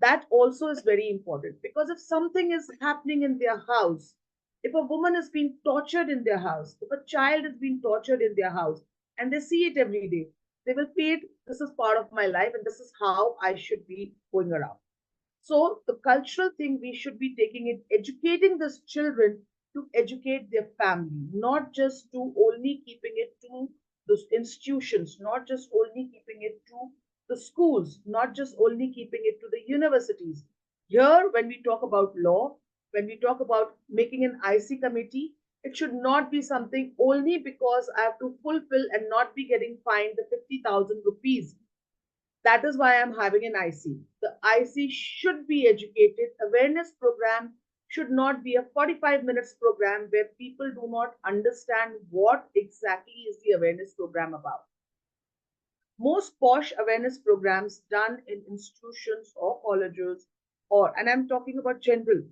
That also is very important, because if something is happening in their house, if a woman is being tortured in their house, if a child is being tortured in their house, and they see it every day, they will feel this is part of my life and this is how I should be going around. So the cultural thing, we should be taking it, educating these children to educate their family, not just to only keeping it to those institutions, not just only keeping it to the schools, not just only keeping it to the universities. Here, when we talk about law, when we talk about making an IC committee, it should not be something only because I have to fulfill and not be getting fined the 50,000 rupees. That is why I'm having an IC. The IC should be educated. Awareness program should not be a 45 minutes program where people do not understand what exactly is the awareness program about. Most POSH awareness programs done in institutions or colleges, or, and I'm talking about general,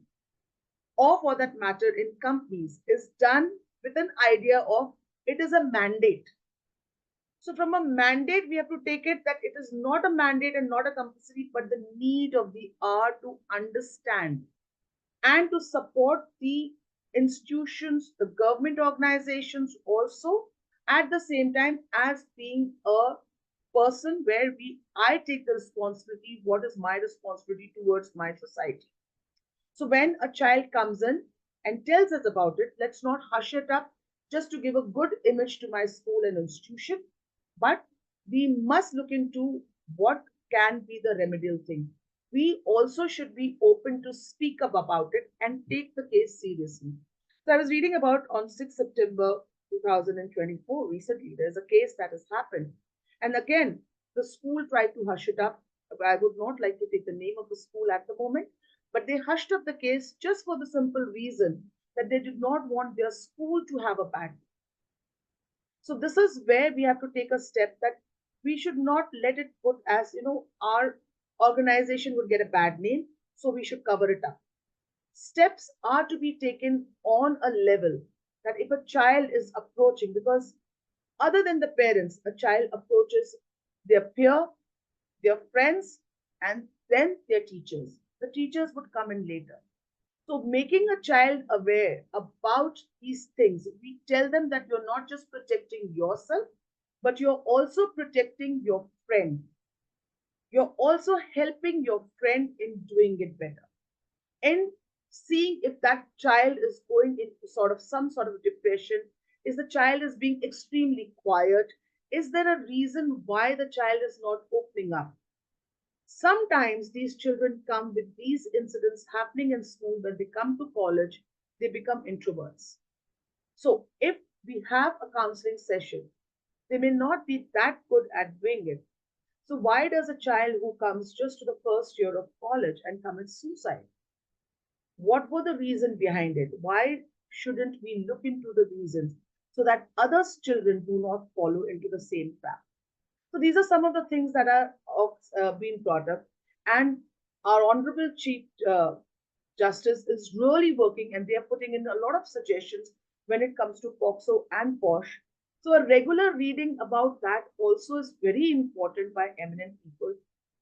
or for that matter in companies, is done with an idea of it is a mandate. So from a mandate, we have to take it that it is not a mandate and not a compulsory, but the need of the hour to understand and to support the institutions, the government organizations also, at the same time as being a person where I take the responsibility, what is my responsibility towards my society. So when a child comes in and tells us about it, let's not hush it up just to give a good image to my school and institution, but we must look into what can be the remedial thing. We also should be open to speak up about it and take the case seriously. So I was reading about on 6 September 2024, recently, there's a case that has happened. And again, the school tried to hush it up. I would not like to take the name of the school at the moment, but they hushed up the case just for the simple reason that they did not want their school to have a bad name. So this is where we have to take a step, that we should not let it put as, our organization would get a bad name, so we should cover it up. Steps are to be taken on a level that if a child is approaching, because other than the parents, a child approaches their peer, their friends, and then their teachers. The teachers would come in later. So making a child aware about these things, we tell them that you're not just protecting yourself, but you're also protecting your friend. You're also helping your friend in doing it better. And seeing if that child is going into some sort of depression, is the child is being extremely quiet, is there a reason why the child is not opening up? Sometimes these children come with these incidents happening in school. When they come to college, they become introverts. So if we have a counseling session, they may not be that good at doing it. So why does a child who comes just to the first year of college and commits suicide? What were the reason behind it? Why shouldn't we look into the reasons so that other children do not follow into the same trap? So these are some of the things that are being brought up. And our Honorable Chief Justice is really working and they are putting in a lot of suggestions when it comes to POXO and POSH. So a regular reading about that also is very important by eminent people.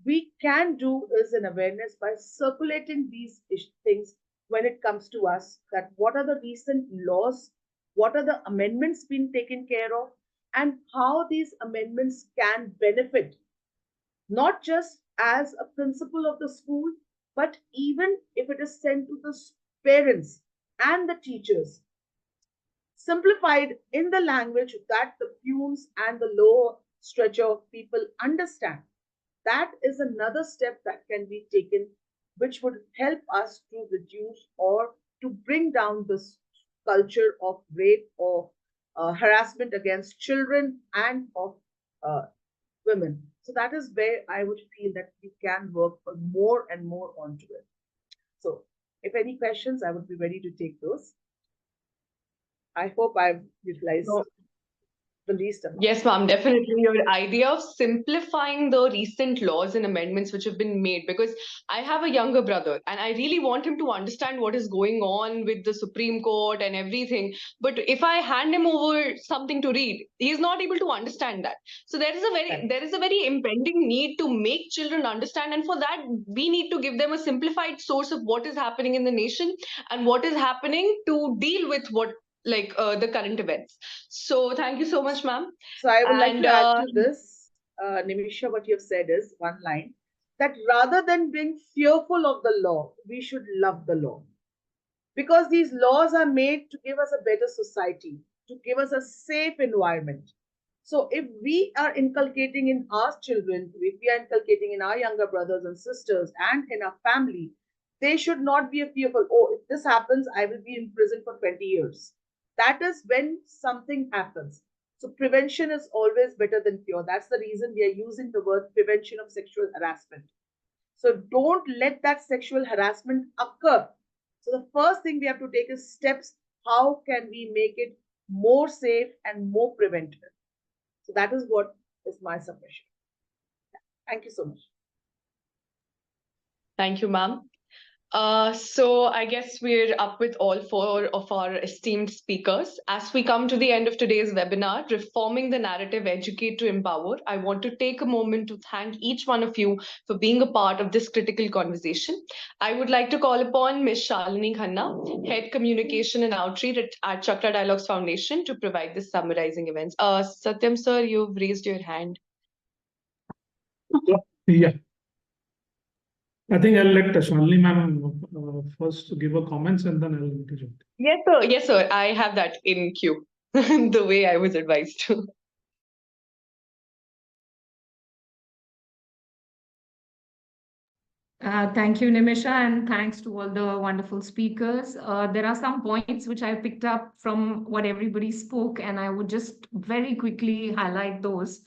We can do is an awareness by circulating these things when it comes to us, that what are the recent laws, what are the amendments being taken care of, and how these amendments can benefit not just as a principal of the school, but even if it is sent to the parents and the teachers, simplified in the language that the peons and the lower stretcher people understand. That is another step that can be taken, which would help us to reduce or to bring down this culture of rape or harassment against children and of uh, women. So that is where I would feel that we can work on more and more onto it. So if any questions, I would be ready to take those. I hope I've utilized the least amount. Yes, ma'am, definitely. Your idea of simplifying the recent laws and amendments which have been made, because I have a younger brother and I really want him to understand what is going on with the Supreme Court and everything. But if I hand him over something to read, he is not able to understand that. So there is a very impending need to make children understand, and for that we need to give them a simplified source of what is happening in the nation and what is happening to deal with what the current events. So thank you so much, ma'am. So I would like And to add to this, Nimisha, what you have said is one line, that rather than being fearful of the law, we should love the law. Because these laws are made to give us a better society, to give us a safe environment. So if we are inculcating in our children, if we are inculcating in our younger brothers and sisters and in our family, they should not be fearful, oh, if this happens, I will be in prison for 20 years. That is when something happens. So prevention is always better than cure. That's the reason we are using the word prevention of sexual harassment. So don't let that sexual harassment occur. So the first thing we have to take is steps. How can we make it more safe and more preventive? So that is what is my submission. Thank you so much. thank you, ma'am. So I guess we're up with all four of our esteemed speakers. As we come to the end of today's webinar, Reforming the Narrative, Educate to Empower, I want to take a moment to thank each one of you for being a part of this critical conversation. I would like to call upon Ms Shalini Khanna, Head Communication and Outreach at Chakra Dialogues Foundation, to provide this summarizing events. Satyam sir, you've raised your hand. Yeah. I think I'll let Shalini ma'am first give her comments and then I'll interject. Yes, sir. Yes, sir. I have that in queue, the way I was advised to. Thank you, Nimisha, and thanks to all the wonderful speakers. There are some points which I picked up from what everybody spoke, and I would just very quickly highlight those.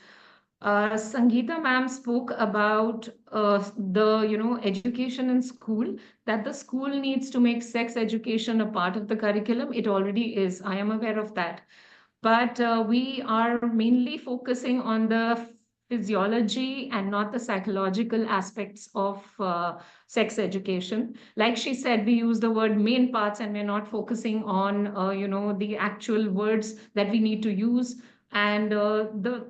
Sangeeta ma'am spoke about the education in school, that the school needs to make sex education a part of the curriculum. It already is. I am aware of that. But we are mainly focusing on the physiology and not the psychological aspects of sex education. Like she said, we use the word main parts and we're not focusing on the actual words that we need to use. And the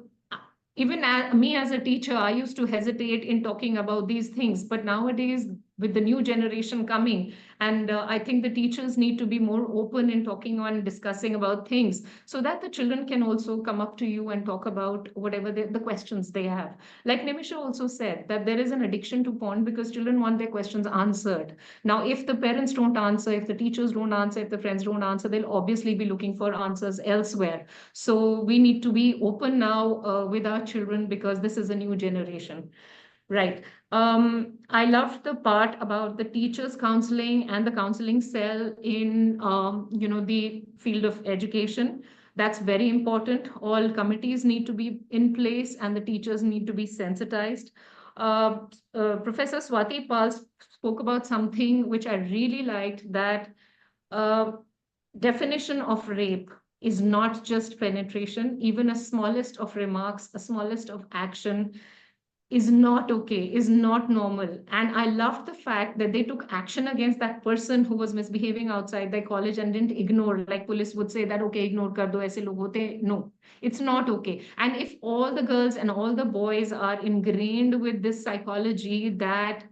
even me as a teacher, I used to hesitate in talking about these things. But nowadays, with the new generation coming, and I think the teachers need to be more open in talking on discussing about things so that the children can also come up to you and talk about whatever the questions they have. Like Nimisha also said, that there is an addiction to porn because children want their questions answered. Now, if the parents don't answer, if the teachers don't answer, if the friends don't answer, they'll obviously be looking for answers elsewhere. So we need to be open now with our children because this is a new generation. Right. I loved the part about the teachers counseling and the counseling cell in, the field of education. That's very important. All committees need to be in place and the teachers need to be sensitized. Professor Swati Pal spoke about something which I really liked, that definition of rape is not just penetration. Even a smallest of remarks, a smallest of action is not okay, is not normal. And I loved the fact that they took action against that person who was misbehaving outside their college and didn't ignore, like police would say that, okay, ignore kar do, aise log hote. No, it's not okay. And if all the girls and all the boys are ingrained with this psychology that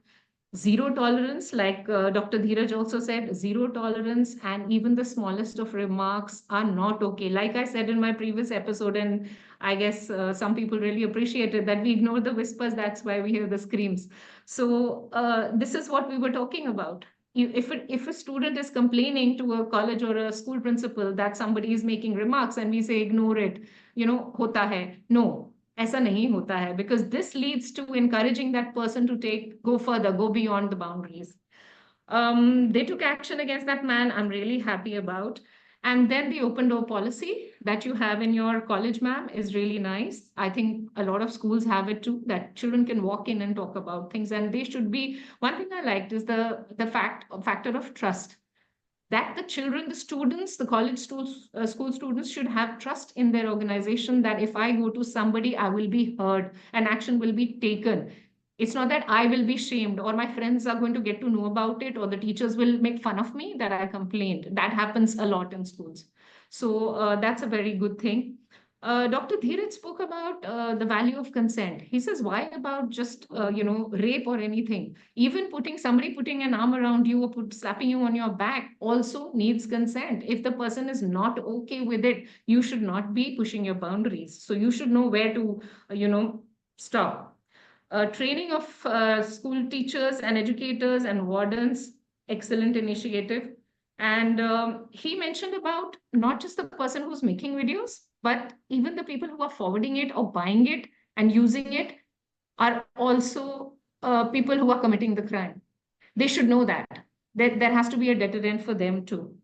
zero tolerance, like Dr. Dheeraj also said, zero tolerance, and even the smallest of remarks are not okay. Like I said in my previous episode, and I guess some people really appreciated that we ignore the whispers, that's why we hear the screams. So this is what we were talking about. If a student is complaining to a college or a school principal that somebody is making remarks and we say ignore it, hota hai. No, ऐसा नहीं होता है, because this leads to encouraging that person to go further, go beyond the boundaries. They took action against that man. I'm really happy about. And then the open door policy that you have in your college, ma'am, is really nice. I think a lot of schools have it too, that children can walk in and talk about things. And they should be, one thing I liked is the factor of trust, that the children, the students, the college school students should have trust in their organization, that if I go to somebody, I will be heard and action will be taken. It's not that I will be shamed or my friends are going to get to know about it or the teachers will make fun of me that I complained. That happens a lot in schools. So that's a very good thing. Dr. Dheeraj spoke about the value of consent. He says, why about just, rape or anything? Even somebody putting an arm around you or slapping you on your back also needs consent. If the person is not okay with it, you should not be pushing your boundaries. So you should know where to, stop. Training of school teachers and educators and wardens, excellent initiative. And he mentioned about not just the person who's making videos, but even the people who are forwarding it or buying it and using it are also people who are committing the crime. They should know that. There has to be a deterrent for them too.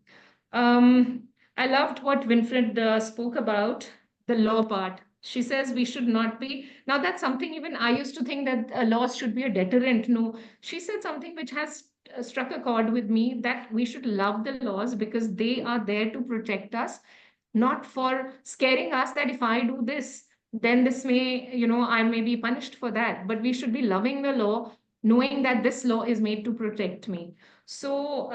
I loved what Winfred spoke about, the law part. She says we should not be. Now, that's something even I used to think that laws should be a deterrent. No, she said something which has struck a chord with me, that we should love the laws because they are there to protect us, not for scaring us that if I do this, then this may, I may be punished for that. But we should be loving the law, knowing that this law is made to protect me. So,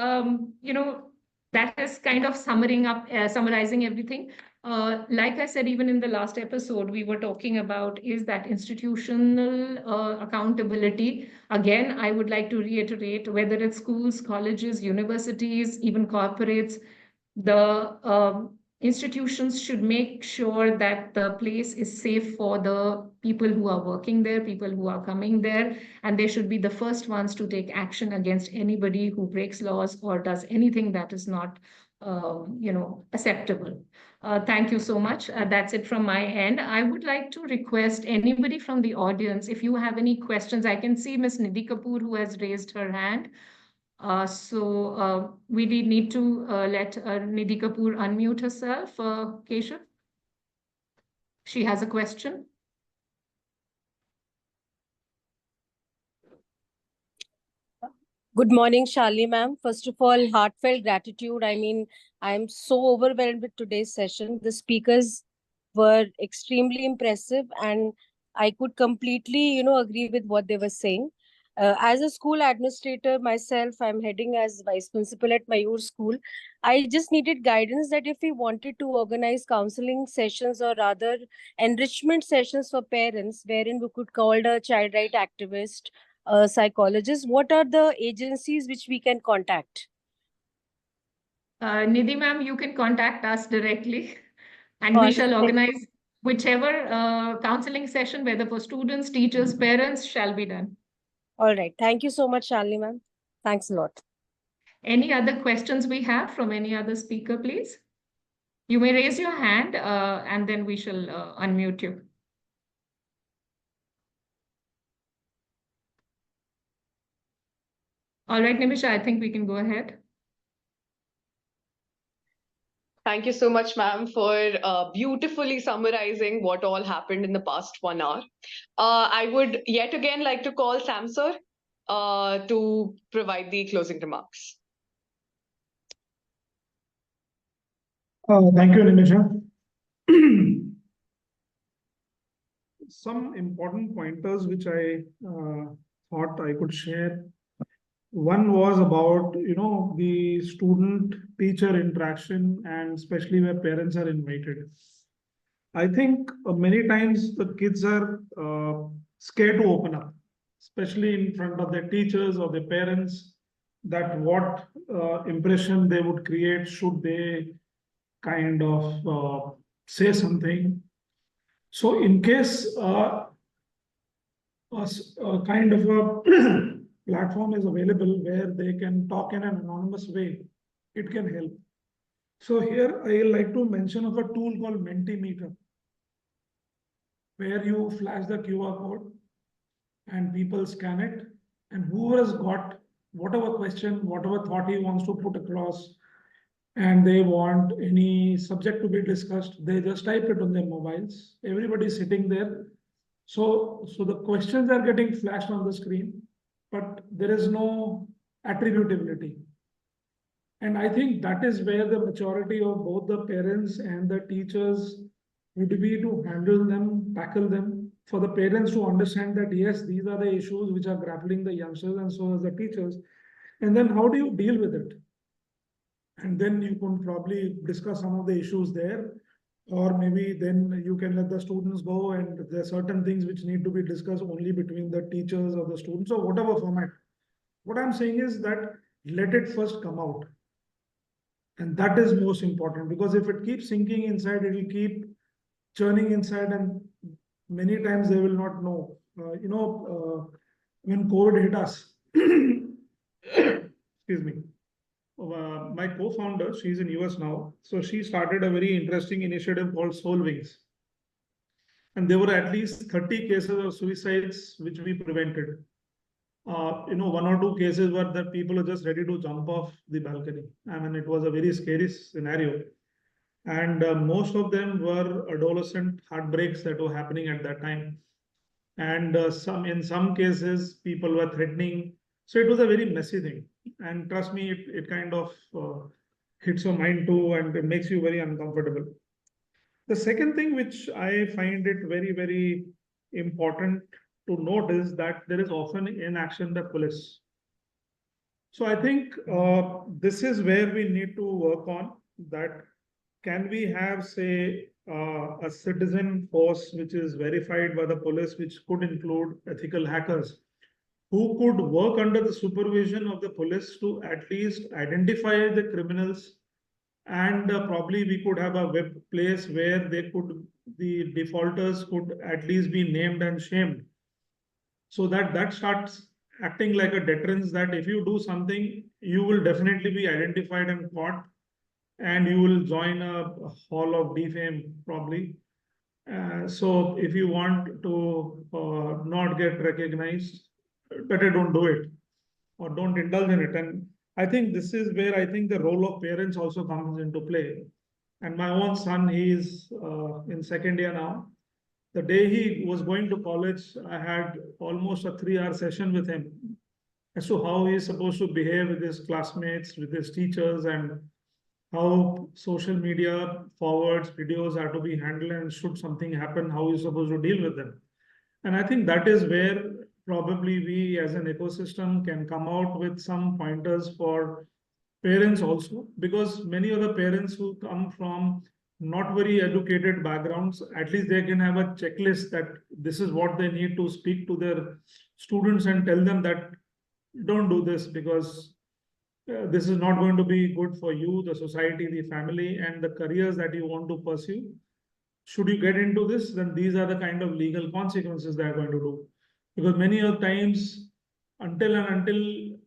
that is kind of summarizing everything. Like I said, even in the last episode, we were talking about is that institutional accountability. Again, I would like to reiterate, whether it's schools, colleges, universities, even corporates, the institutions should make sure that the place is safe for the people who are working there, people who are coming there, and they should be the first ones to take action against anybody who breaks laws or does anything that is not, acceptable. Thank you so much. That's it from my end. I would like to request anybody from the audience, if you have any questions. I can see Ms Nidhi Kapoor who has raised her hand. So we need to let Nidhi Kapoor unmute herself. Keshav, she has a question. Good morning, Shalini ma'am. First of all, heartfelt gratitude. I mean, I'm so overwhelmed with today's session. The speakers were extremely impressive and I could completely, agree with what they were saying. As a school administrator myself, I'm heading as vice principal at Mayur School. I just needed guidance that if we wanted to organize counseling sessions or rather enrichment sessions for parents, wherein we could call a child right activist, psychologist, what are the agencies which we can contact? Nidhi ma'am, you can contact us directly and we shall organize whichever counseling session, whether for students, teachers, parents, shall be done. All right. Thank you so much, Shalini ma'am. Thanks a lot. Any other questions we have from any other speaker, please? You may raise your hand and then we shall unmute you. All right, Nimisha, I think we can go ahead. Thank you so much, ma'am, for beautifully summarizing what all happened in the past 1 hour. I would yet again like to call Sam sir to provide the closing remarks. Thank you, Nimisha. some important pointers which I thought I could share. One was about, the student-teacher interaction, and especially where parents are invited. I think many times the kids are scared to open up, especially in front of their teachers or their parents, that what impression they would create should they kind of say something. So in case a kind of a platform is available where they can talk in an anonymous way, it can help. So here I like to mention of a tool called Mentimeter, where you flash the QR code and people scan it, and whoever has got whatever question, whatever thought he wants to put across, and they want any subject to be discussed, they just type it on their mobiles. Everybody's sitting there. So the questions are getting flashed on the screen, but there is no attributability. And I think that is where the maturity of both the parents and the teachers would be to handle them, tackle them, for the parents to understand that, yes, these are the issues which are grappling the youngsters, and so as the teachers. And then how do you deal with it? And then you can probably discuss some of the issues there, or maybe then you can let the students go, and there are certain things which need to be discussed only between the teachers or the students, or whatever format. What I'm saying is that let it first come out. And that is most important, because if it keeps sinking inside, it will keep churning inside, and many times they will not know. When COVID hit us, excuse me, my co-founder, she's in US now, so she started a very interesting initiative called Soul Wings. And there were at least 30 cases of suicides which we prevented. 1 or 2 cases were that people are just ready to jump off the balcony. I mean, it was a very scary scenario. And most of them were adolescent heartbreaks that were happening at that time. And in some cases, people were threatening. So it was a very messy thing. And trust me, it kind of hits your mind too, and it makes you very uncomfortable. The second thing which I find it very, very important to note is that there is often inaction by police. So I think this is where we need to work on that. Can we have, say, a citizen force which is verified by the police, which could include ethical hackers, who could work under the supervision of the police to at least identify the criminals, and probably we could have a web place where the defaulters could at least be named and shamed, so that starts acting like a deterrence, that if you do something, you will definitely be identified and caught, and you will join a hall of defame probably. So if you want to not get recognized, better don't do it, or don't indulge in it. And I think this is where I think the role of parents also comes into play. And my own son, he is in second year now. The day he was going to college, I had almost a 3-hour session with him as to how he is supposed to behave with his classmates, with his teachers, and how social media forwards, videos are to be handled, and should something happen, how you're supposed to deal with them. And I think that is where probably we as an ecosystem can come out with some pointers for parents also, because many of the parents who come from not very educated backgrounds, at least they can have a checklist that this is what they need to speak to their students and tell them that don't do this, because this is not going to be good for you, the society, the family, and the careers that you want to pursue. Should you get into this, then these are the kind of legal consequences they are going to do. Because many of times, until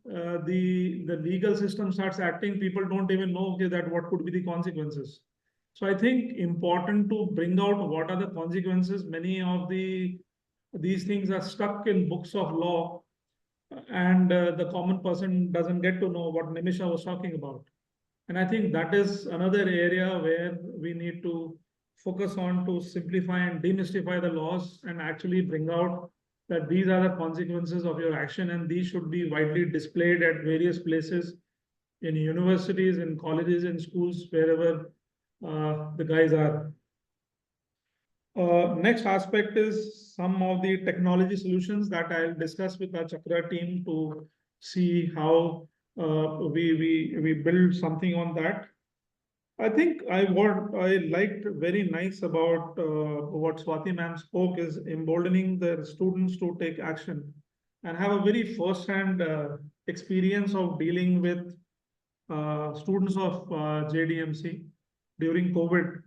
the legal system starts acting, people don't even know, okay, that what could be the consequences. So I think important to bring out what are the consequences. Many of these things are stuck in books of law, and the common person doesn't get to know what Nimisha was talking about. And I think that is another area where we need to focus on, to simplify and demystify the laws, and actually bring out that these are the consequences of your action, and these should be widely displayed at various places, in universities, in colleges, in schools, wherever the guys are. Next aspect is some of the technology solutions that I'll discuss with our Chakra team to see how we build something on that. I think what I liked very nice about what Swati ma'am spoke is emboldening the students to take action and have a very first-hand experience of dealing with students of JDMC during COVID.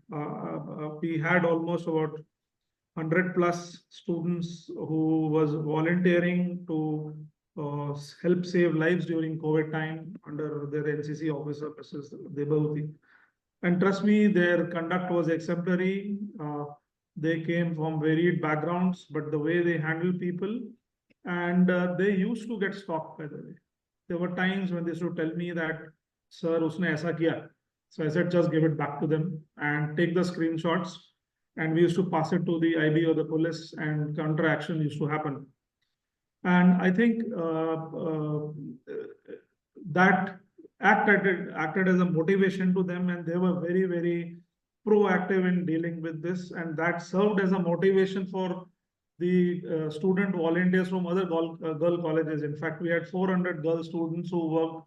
We had almost about 100 plus students who was volunteering to help save lives during COVID time under their NCC officer, Mrs. Debauti. And trust me, their conduct was exemplary. They came from varied backgrounds, but the way they handle people, and they used to get stopped, by the way. There were times when they used to tell me that, sir, usne aisa kiya. So I said, just give it back to them and take the screenshots. And we used to pass it to the IB or the police, and counter action used to happen. And I think that acted as a motivation to them, and they were very, very proactive in dealing with this, and that served as a motivation for the student volunteers from other girl colleges. In fact, we had 400 girl students who worked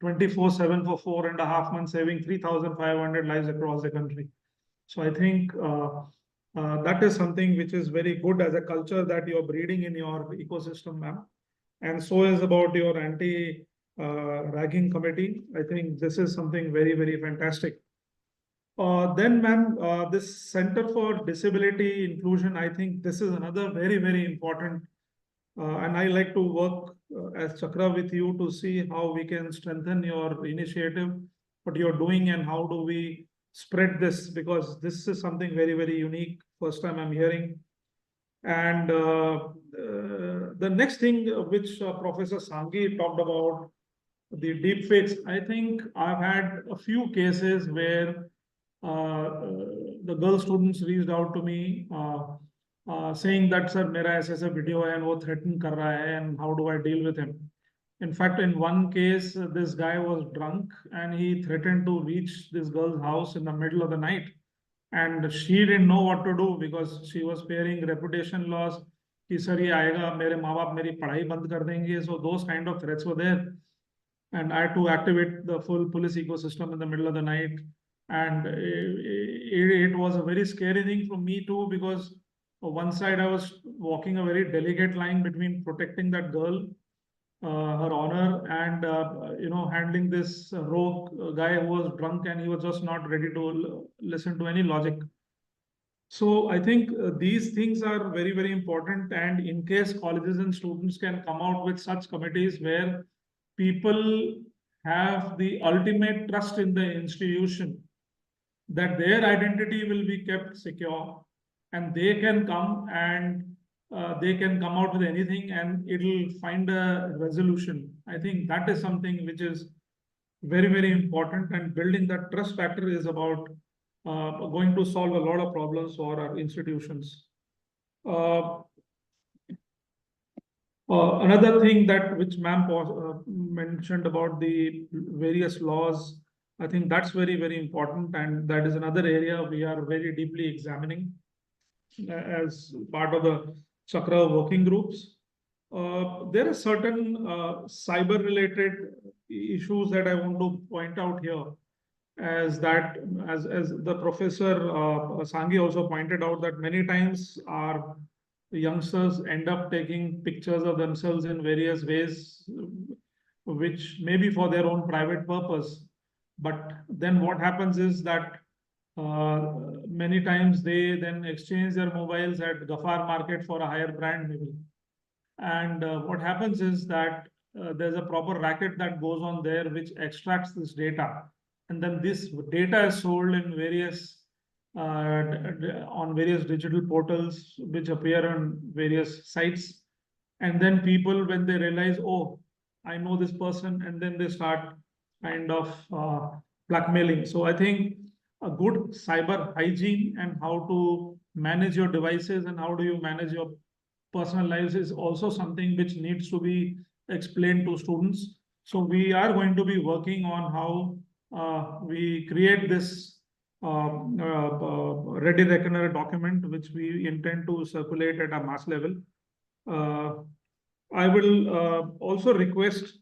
24/7 for 4.5 months, saving 3,500 lives across the country. So I think that is something which is very good as a culture that you're breeding in your ecosystem, ma'am. And so is about your anti-ragging committee. I think this is something very, very fantastic. Then, ma'am, this Center for Disability Inclusion, I think this is another very, very important. And I like to work as Chakra with you to see how we can strengthen your initiative, what you're doing, and how do we spread this, because this is something very, very unique. First time I'm hearing. And the next thing which Professor Sanghi talked about, the deepfakes, I think I've had a few cases where the girl students reached out to me saying that, sir, mera aisa video hai and wo threaten kar raha hai, and how do I deal with him? In fact, in one case, this guy was drunk and he threatened to reach this girl's house in the middle of the night. And she didn't know what to do because she was fearing reputation loss. Ki sir ye aayega, mere maa baap meri padhai band kar denge. So those kind of threats were there. And I had to activate the full police ecosystem in the middle of the night. And it was a very scary thing for me too, because on one side I was walking a very delicate line between protecting that girl, her honor, and handling this rogue guy who was drunk and he was just not ready to listen to any logic. So I think these things are very, very important. And in case colleges and students can come out with such committees where people have the ultimate trust in the institution, that their identity will be kept secure, and they can come and they can come out with anything and it'll find a resolution. I think that is something which is very, very important, and building that trust factor is about going to solve a lot of problems for our institutions. Another thing that which ma'am mentioned about the various laws, I think that's very, very important, and that is another area we are very deeply examining as part of the Chakra working groups. There are certain cyber-related issues that I want to point out here, as the Professor Sanghi also pointed out, that many times our youngsters end up taking pictures of themselves in various ways, which may be for their own private purpose. But then what happens is that many times they then exchange their mobiles at Gafar market for a higher brand maybe. And what happens is that there's a proper racket that goes on there which extracts this data. And then this data is sold in various on various digital portals which appear on various sites. And then people, when they realize, oh, I know this person, and then they start kind of blackmailing. So I think a good cyber hygiene and how to manage your devices and how do you manage your personal lives is also something which needs to be explained to students. So we are going to be working on how we create this ready reckoner document, which we intend to circulate at a mass level. I will also request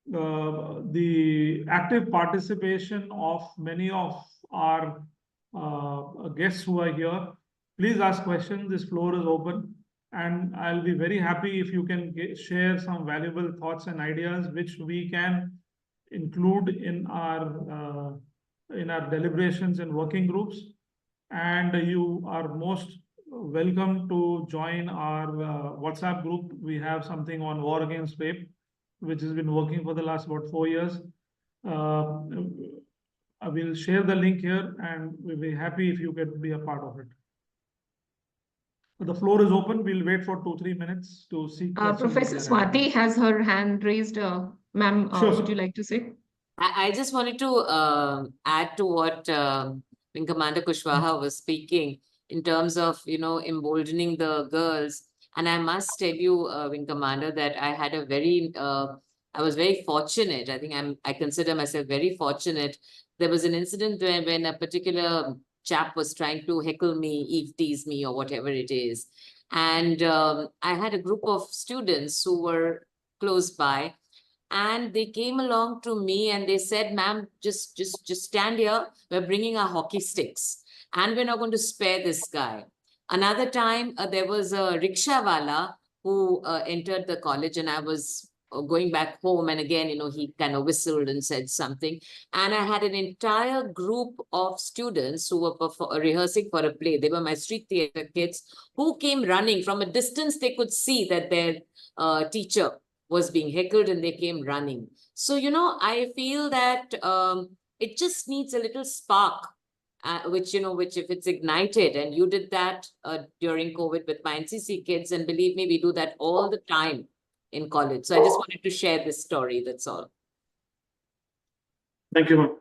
the active participation of many of our guests who are here. Please ask questions. This floor is open, and I'll be very happy if you can share some valuable thoughts and ideas which we can include in our deliberations and working groups. And you are most welcome to join our WhatsApp group. We have something on war against rape, which has been working for the last about 4 years. I will share the link here, and we'll be happy if you can be a part of it. The floor is open. We'll wait for 2-3 minutes to see. Professor Swati has her hand raised. Ma'am, Sure. would you like to say? I just wanted to add to what Wing Commander Kushwaha was speaking in terms of, emboldening the girls. And I must tell you, Wing Commander, that I had a very, I was very fortunate. I think I consider myself very fortunate. There was an incident when a particular chap was trying to heckle me, eve tease me, or whatever it is. And I had a group of students who were close by, and they came along to me and they said, ma'am, just stand here. We're bringing our hockey sticks and we're not going to spare this guy. Another time, there was a rickshawala who entered the college, and I was going back home. And again, he kind of whistled and said something. And I had an entire group of students who were rehearsing for a play. They were my street theater kids who came running from a distance. They could see that their teacher was being heckled, and they came running. So, I feel that it just needs a little spark, which if it's ignited, and you did that during COVID with my NCC kids, and believe me, we do that all the time in college. So I just wanted to share this story, that's all. Thank you, ma'am.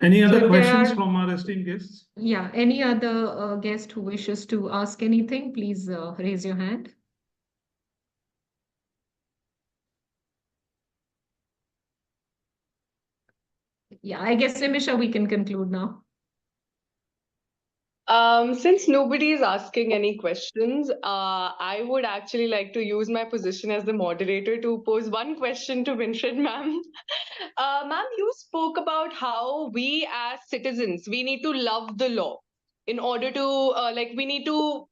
Any other questions from our esteemed guests? Yeah, any other guest who wishes to ask anything, please raise your hand. Yeah, I guess, Nimisha, we can conclude now. Since nobody is asking any questions, I would actually like to use my position as the moderator to pose one question to Winfred ma'am. Ma'am, you spoke about how we as citizens, we need to love the law in order to, we need to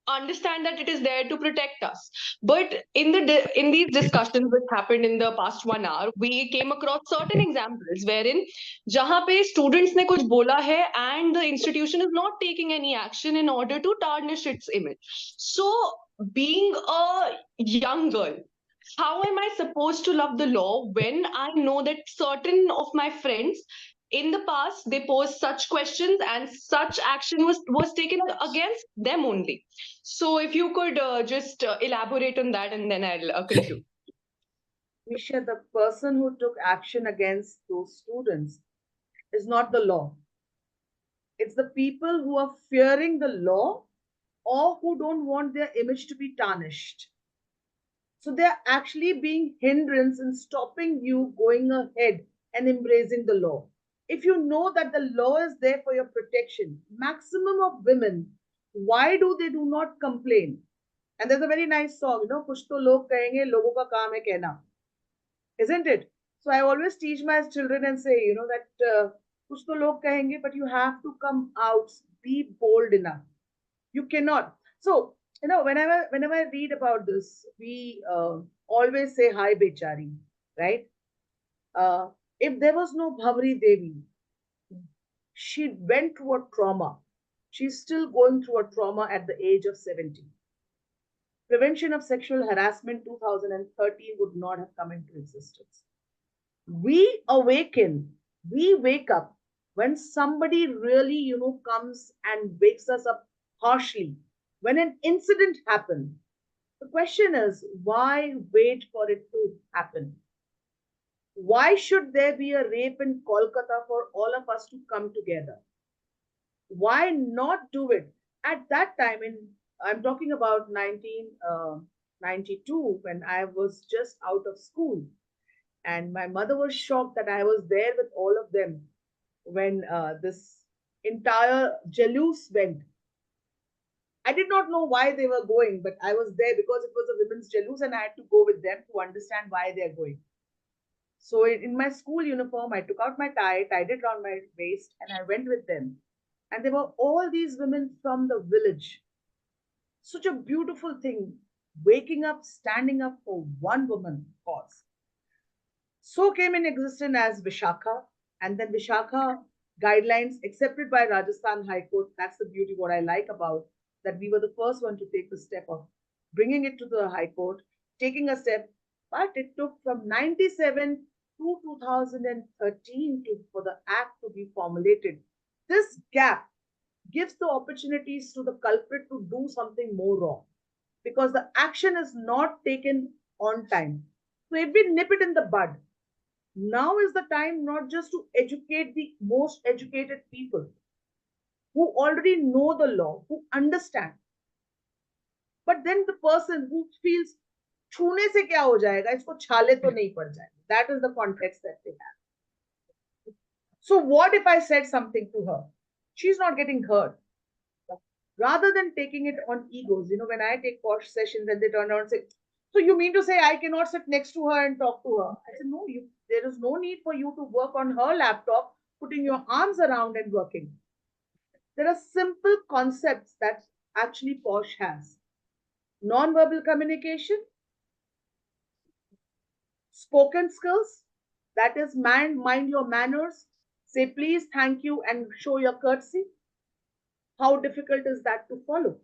understand that it is there to protect us. But in these discussions which happened in the past 1 hour, we came across certain examples wherein jahan pe students ne kuch bola hai and the institution is not taking any action in order to tarnish its image. So being a young girl, how am I supposed to love the law when I know that certain of my friends in the past they posed such questions and such action was taken against them only? So if you could just elaborate on that, and then I'll conclude. Misha, the person who took action against those students is not the law. It's the people who are fearing the law or who don't want their image to be tarnished. So they're actually being hindrance in stopping you going ahead and embracing the law. If you know that the law is there for your protection, maximum of women, why do they do not complain? And there's a very nice song, kuch to log kahenge, logo ka kaam hai kehna. Isn't it? So I always teach my children and say, that kuch to log kahenge, but you have to come out, be bold enough. You cannot. So, whenever I read about this, we always say, hi, Bechari, right? If there was no Bhavri Devi, she went through a trauma. She's still going through a trauma at the age of 70. Prevention of Sexual Harassment 2013 would not have come into existence. We awaken, we wake up when somebody really, comes and wakes us up harshly. When an incident happens, the question is, why wait for it to happen? Why should there be a rape in Kolkata for all of us to come together? Why not do it at that time? I'm talking about 1992, when I was just out of school. And my mother was shocked that I was there with all of them when this entire jalous went. I did not know why they were going, but I was there because it was a women's jalous and I had to go with them to understand why they're going. So in my school uniform, I took out my tie, tied it around my waist, and I went with them. And there were all these women from the village. Such a beautiful thing, waking up, standing up for one woman cause. So came in existence as Vishakha, and then Vishakha guidelines accepted by Rajasthan High Court. That's the beauty, what I like about that we were the first one to take the step of bringing it to the High Court, taking a step, but it took from 97 to 2013 for the act to be formulated. This gap gives the opportunities to the culprit to do something more wrong because the action is not taken on time. So if we nip it in the bud, now is the time not just to educate the most educated people who already know the law, who understand, but then the person who feels छूने से क्या हो जाएगा, इसको छाले तो नहीं पड़ जाएगा. That is the context that they have. So what if I said something to her? She's not getting hurt. Rather than taking it on egos, when I take POSH sessions and they turn around and say, so you mean to say I cannot sit next to her and talk to her? I said, no, there is no need for you to work on her laptop, putting your arms around and working. There are simple concepts that actually POSH has. Non-verbal communication, spoken skills, that is mind your manners, say please, thank you, and show your courtesy. How difficult is that to follow?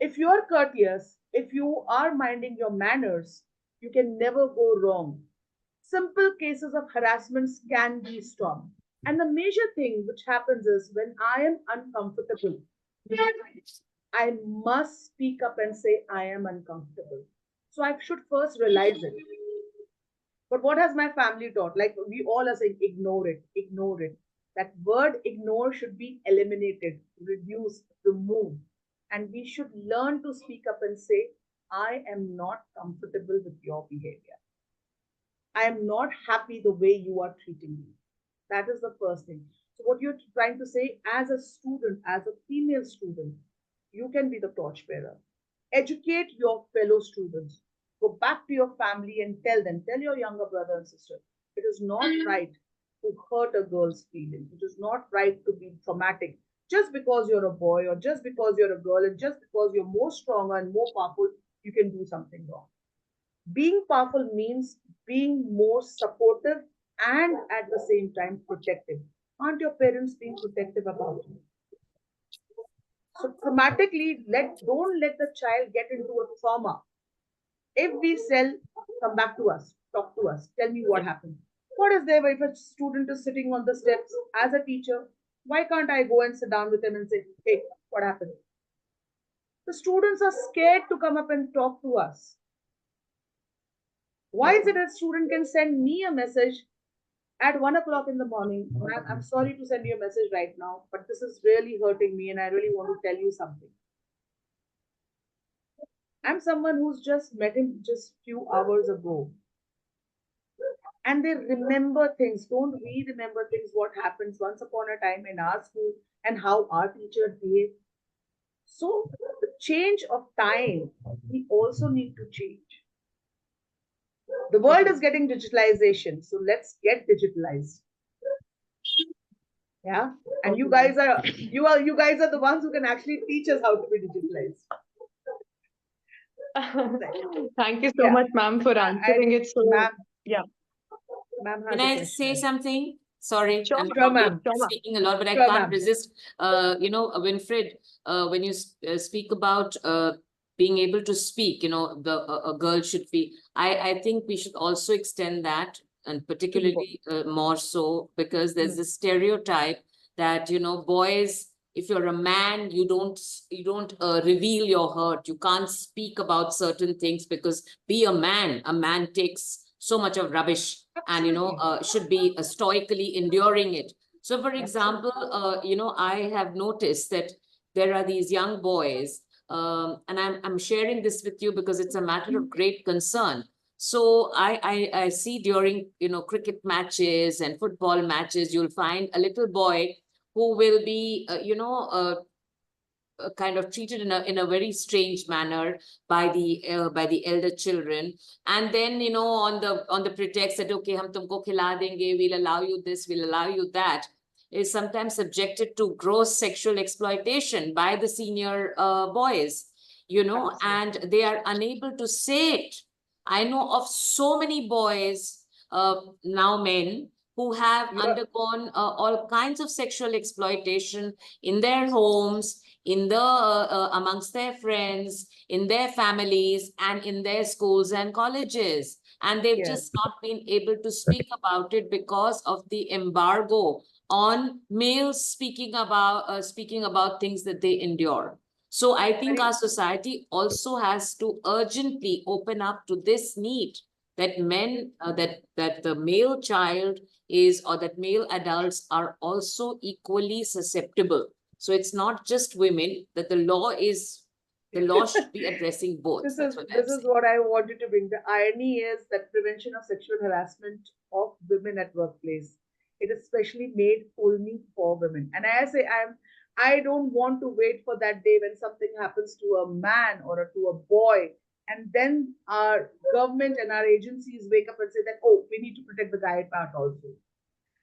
If you are courteous, if you are minding your manners, you can never go wrong. Simple cases of harassments can be stopped. And the major thing which happens is when I am uncomfortable, I must speak up and say I am uncomfortable. So I should first realize it. But what has my family taught? Like we all are saying, ignore it, ignore it. That word ignore should be eliminated, reduced, removed. And we should learn to speak up and say, I am not comfortable with your behavior. I am not happy the way you are treating me. That is the first thing. So what you're trying to say as a student, as a female student, you can be the torchbearer. Educate your fellow students. Go back to your family and tell your younger brother and sister, it is not right to hurt a girl's feelings. It is not right to be traumatic. Just because you're a boy or just because you're a girl and just because you're more stronger and more powerful, you can do something wrong. Being powerful means being more supportive and at the same time protective. Aren't your parents being protective about you? So traumatically, don't let the child get into a trauma. If we come back to us, talk to us, tell me what happened. What is there if a student is sitting on the steps as a teacher? Why can't I go and sit down with him and say, hey, what happened? The students are scared to come up and talk to us. Why is it a student can send me a message at 1 o'clock in the morning? I'm sorry to send you a message right now, but this is really hurting me and I really want to tell you something. I'm someone who's just met him just few hours ago. And they remember things. Don't we remember things, what happens once upon a time in our school and how our teacher behaved? So the change of time, we also need to change. The world is getting digitalization, so let's get digitalized. Yeah, and you guys are the ones who can actually teach us how to be digitalized. Thank you so much, ma'am, for answering it. So, yeah. Can I say something? Sorry, Sure, I'm speaking a lot, but I can't resist. Winfred, when you speak about being able to speak, a girl should be. I think we should also extend that, and particularly more so because there's this stereotype that boys, if you're a man, you don't reveal your hurt. You can't speak about certain things because be a man takes so much of rubbish and should be stoically enduring it. So for example, I have noticed that there are these young boys, and I'm sharing this with you because it's a matter of great concern. So I see during, cricket matches and football matches, you'll find a little boy who will be, kind of treated in a very strange manner by the elder children, and then on the pretext that okay, hum tumko khila denge, we'll allow you this, we'll allow you that, is sometimes subjected to gross sexual exploitation by the senior boys, and they are unable to say it. I know of so many boys, now men, who have undergone all kinds of sexual exploitation in their homes, in the amongst their friends, in their families, and in their schools and colleges, and they've just not been able to speak about it because of the embargo on males speaking about things that they endure. So I think our society also has to urgently open up to this need that men, that the male child is, or that male adults are also equally susceptible. So it's not just women, that the law should be addressing both. This is what I wanted to bring. The irony is that prevention of sexual harassment of women at workplace, it is specially made only for women. And I say I don't want to wait for that day when something happens to a man or to a boy, and then our government and our agencies wake up and say that, oh, we need to protect the guy part also.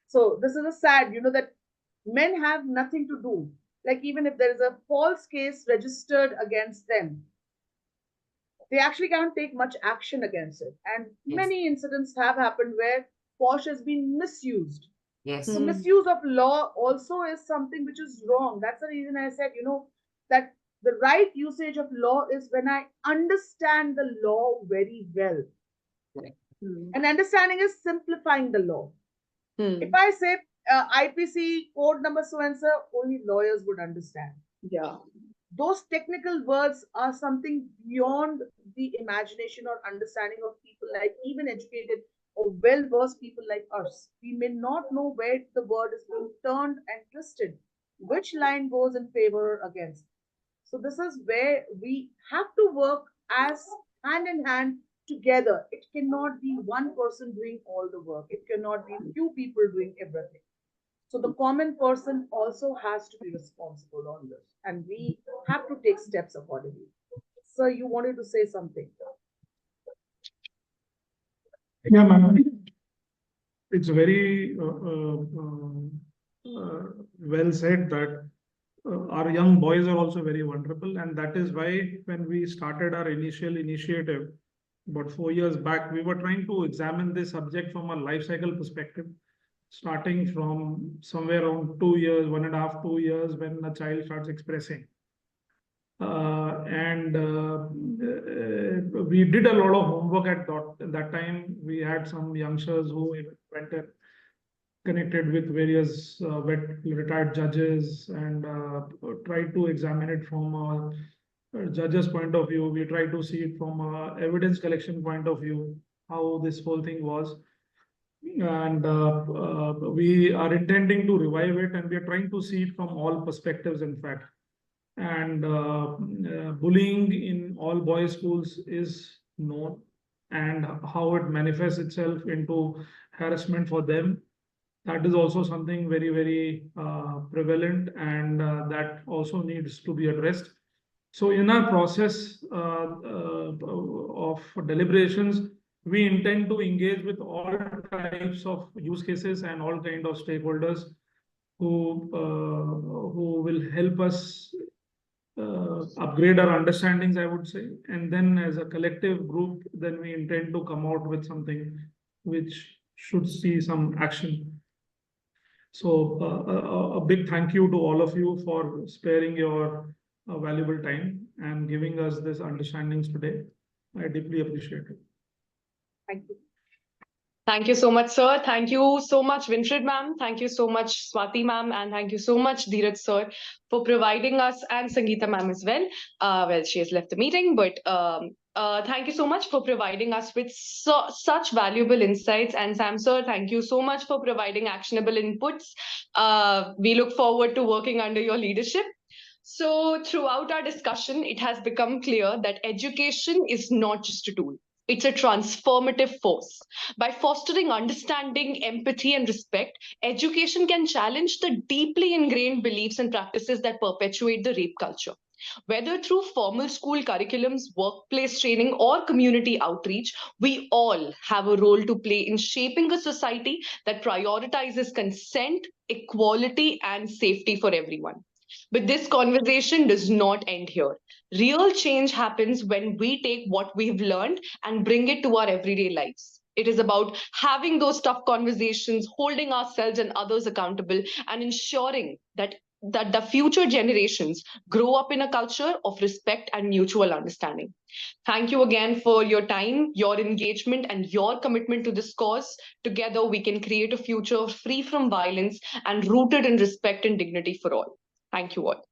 So this is a sad, that men have nothing to do. Like even if there is a false case registered against them, they actually can't take much action against it. And many incidents have happened where POSH has been misused. Yes. So misuse of law also is something which is wrong. That's the reason I said, that the right usage of law is when I understand the law very well. And understanding is simplifying the law. If I say IPC code number so and so, only lawyers would understand. Yeah. Those technical words are something beyond the imagination or understanding of people like even educated or well-versed people like us. We may not know where the word is being turned and twisted, which line goes in favor or against. So this is where we have to work as hand in hand together. It cannot be one person doing all the work. It cannot be few people doing everything. So the common person also has to be responsible on this, and we have to take steps accordingly. So you wanted to say something? Yeah, ma'am. It's very well said that our young boys are also very vulnerable, and that is why when we started our initial initiative about 4 years back, we were trying to examine this subject from a life cycle perspective, starting from somewhere around 2 years, 1.5, 2 years, when a child starts expressing. We did a lot of homework at that time. We had some youngsters who went and connected with various retired judges and tried to examine it from a judge's point of view. We tried to see it from a evidence collection point of view, how this whole thing was. And we are intending to revive it, and we are trying to see it from all perspectives, in fact. And bullying in all boys schools is known, and how it manifests itself into harassment for them, that is also something very, very prevalent, and that also needs to be addressed. So in our process of deliberations, we intend to engage with all types of use cases and all kind of stakeholders who will help us upgrade our understandings, I would say. And then as a collective group, then we intend to come out with something which should see some action. So a big thank you to all of you for sparing your valuable time and giving us this understandings today. I deeply appreciate it. Thank you. Thank you so much, sir. Thank you so much, Winfred ma'am. Thank you so much, Swati ma'am. And thank you so much, Dheeraj sir, for providing us, and Sangeeta ma'am as well. Well, she has left the meeting, but thank you so much for providing us with such valuable insights. And Sam sir, thank you so much for providing actionable inputs. We look forward to working under your leadership. So throughout our discussion, it has become clear that education is not just a tool. It's a transformative force. By fostering understanding, empathy, and respect, education can challenge the deeply ingrained beliefs and practices that perpetuate the rape culture. Whether through formal school curriculums, workplace training, or community outreach, we all have a role to play in shaping a society that prioritizes consent, equality, and safety for everyone. But this conversation does not end here. Real change happens when we take what we've learned and bring it to our everyday lives. It is about having those tough conversations, holding ourselves and others accountable, and ensuring that the future generations grow up in a culture of respect and mutual understanding. Thank you again for your time, your engagement, and your commitment to this cause. Together, we can create a future free from violence and rooted in respect and dignity for all. Thank you all.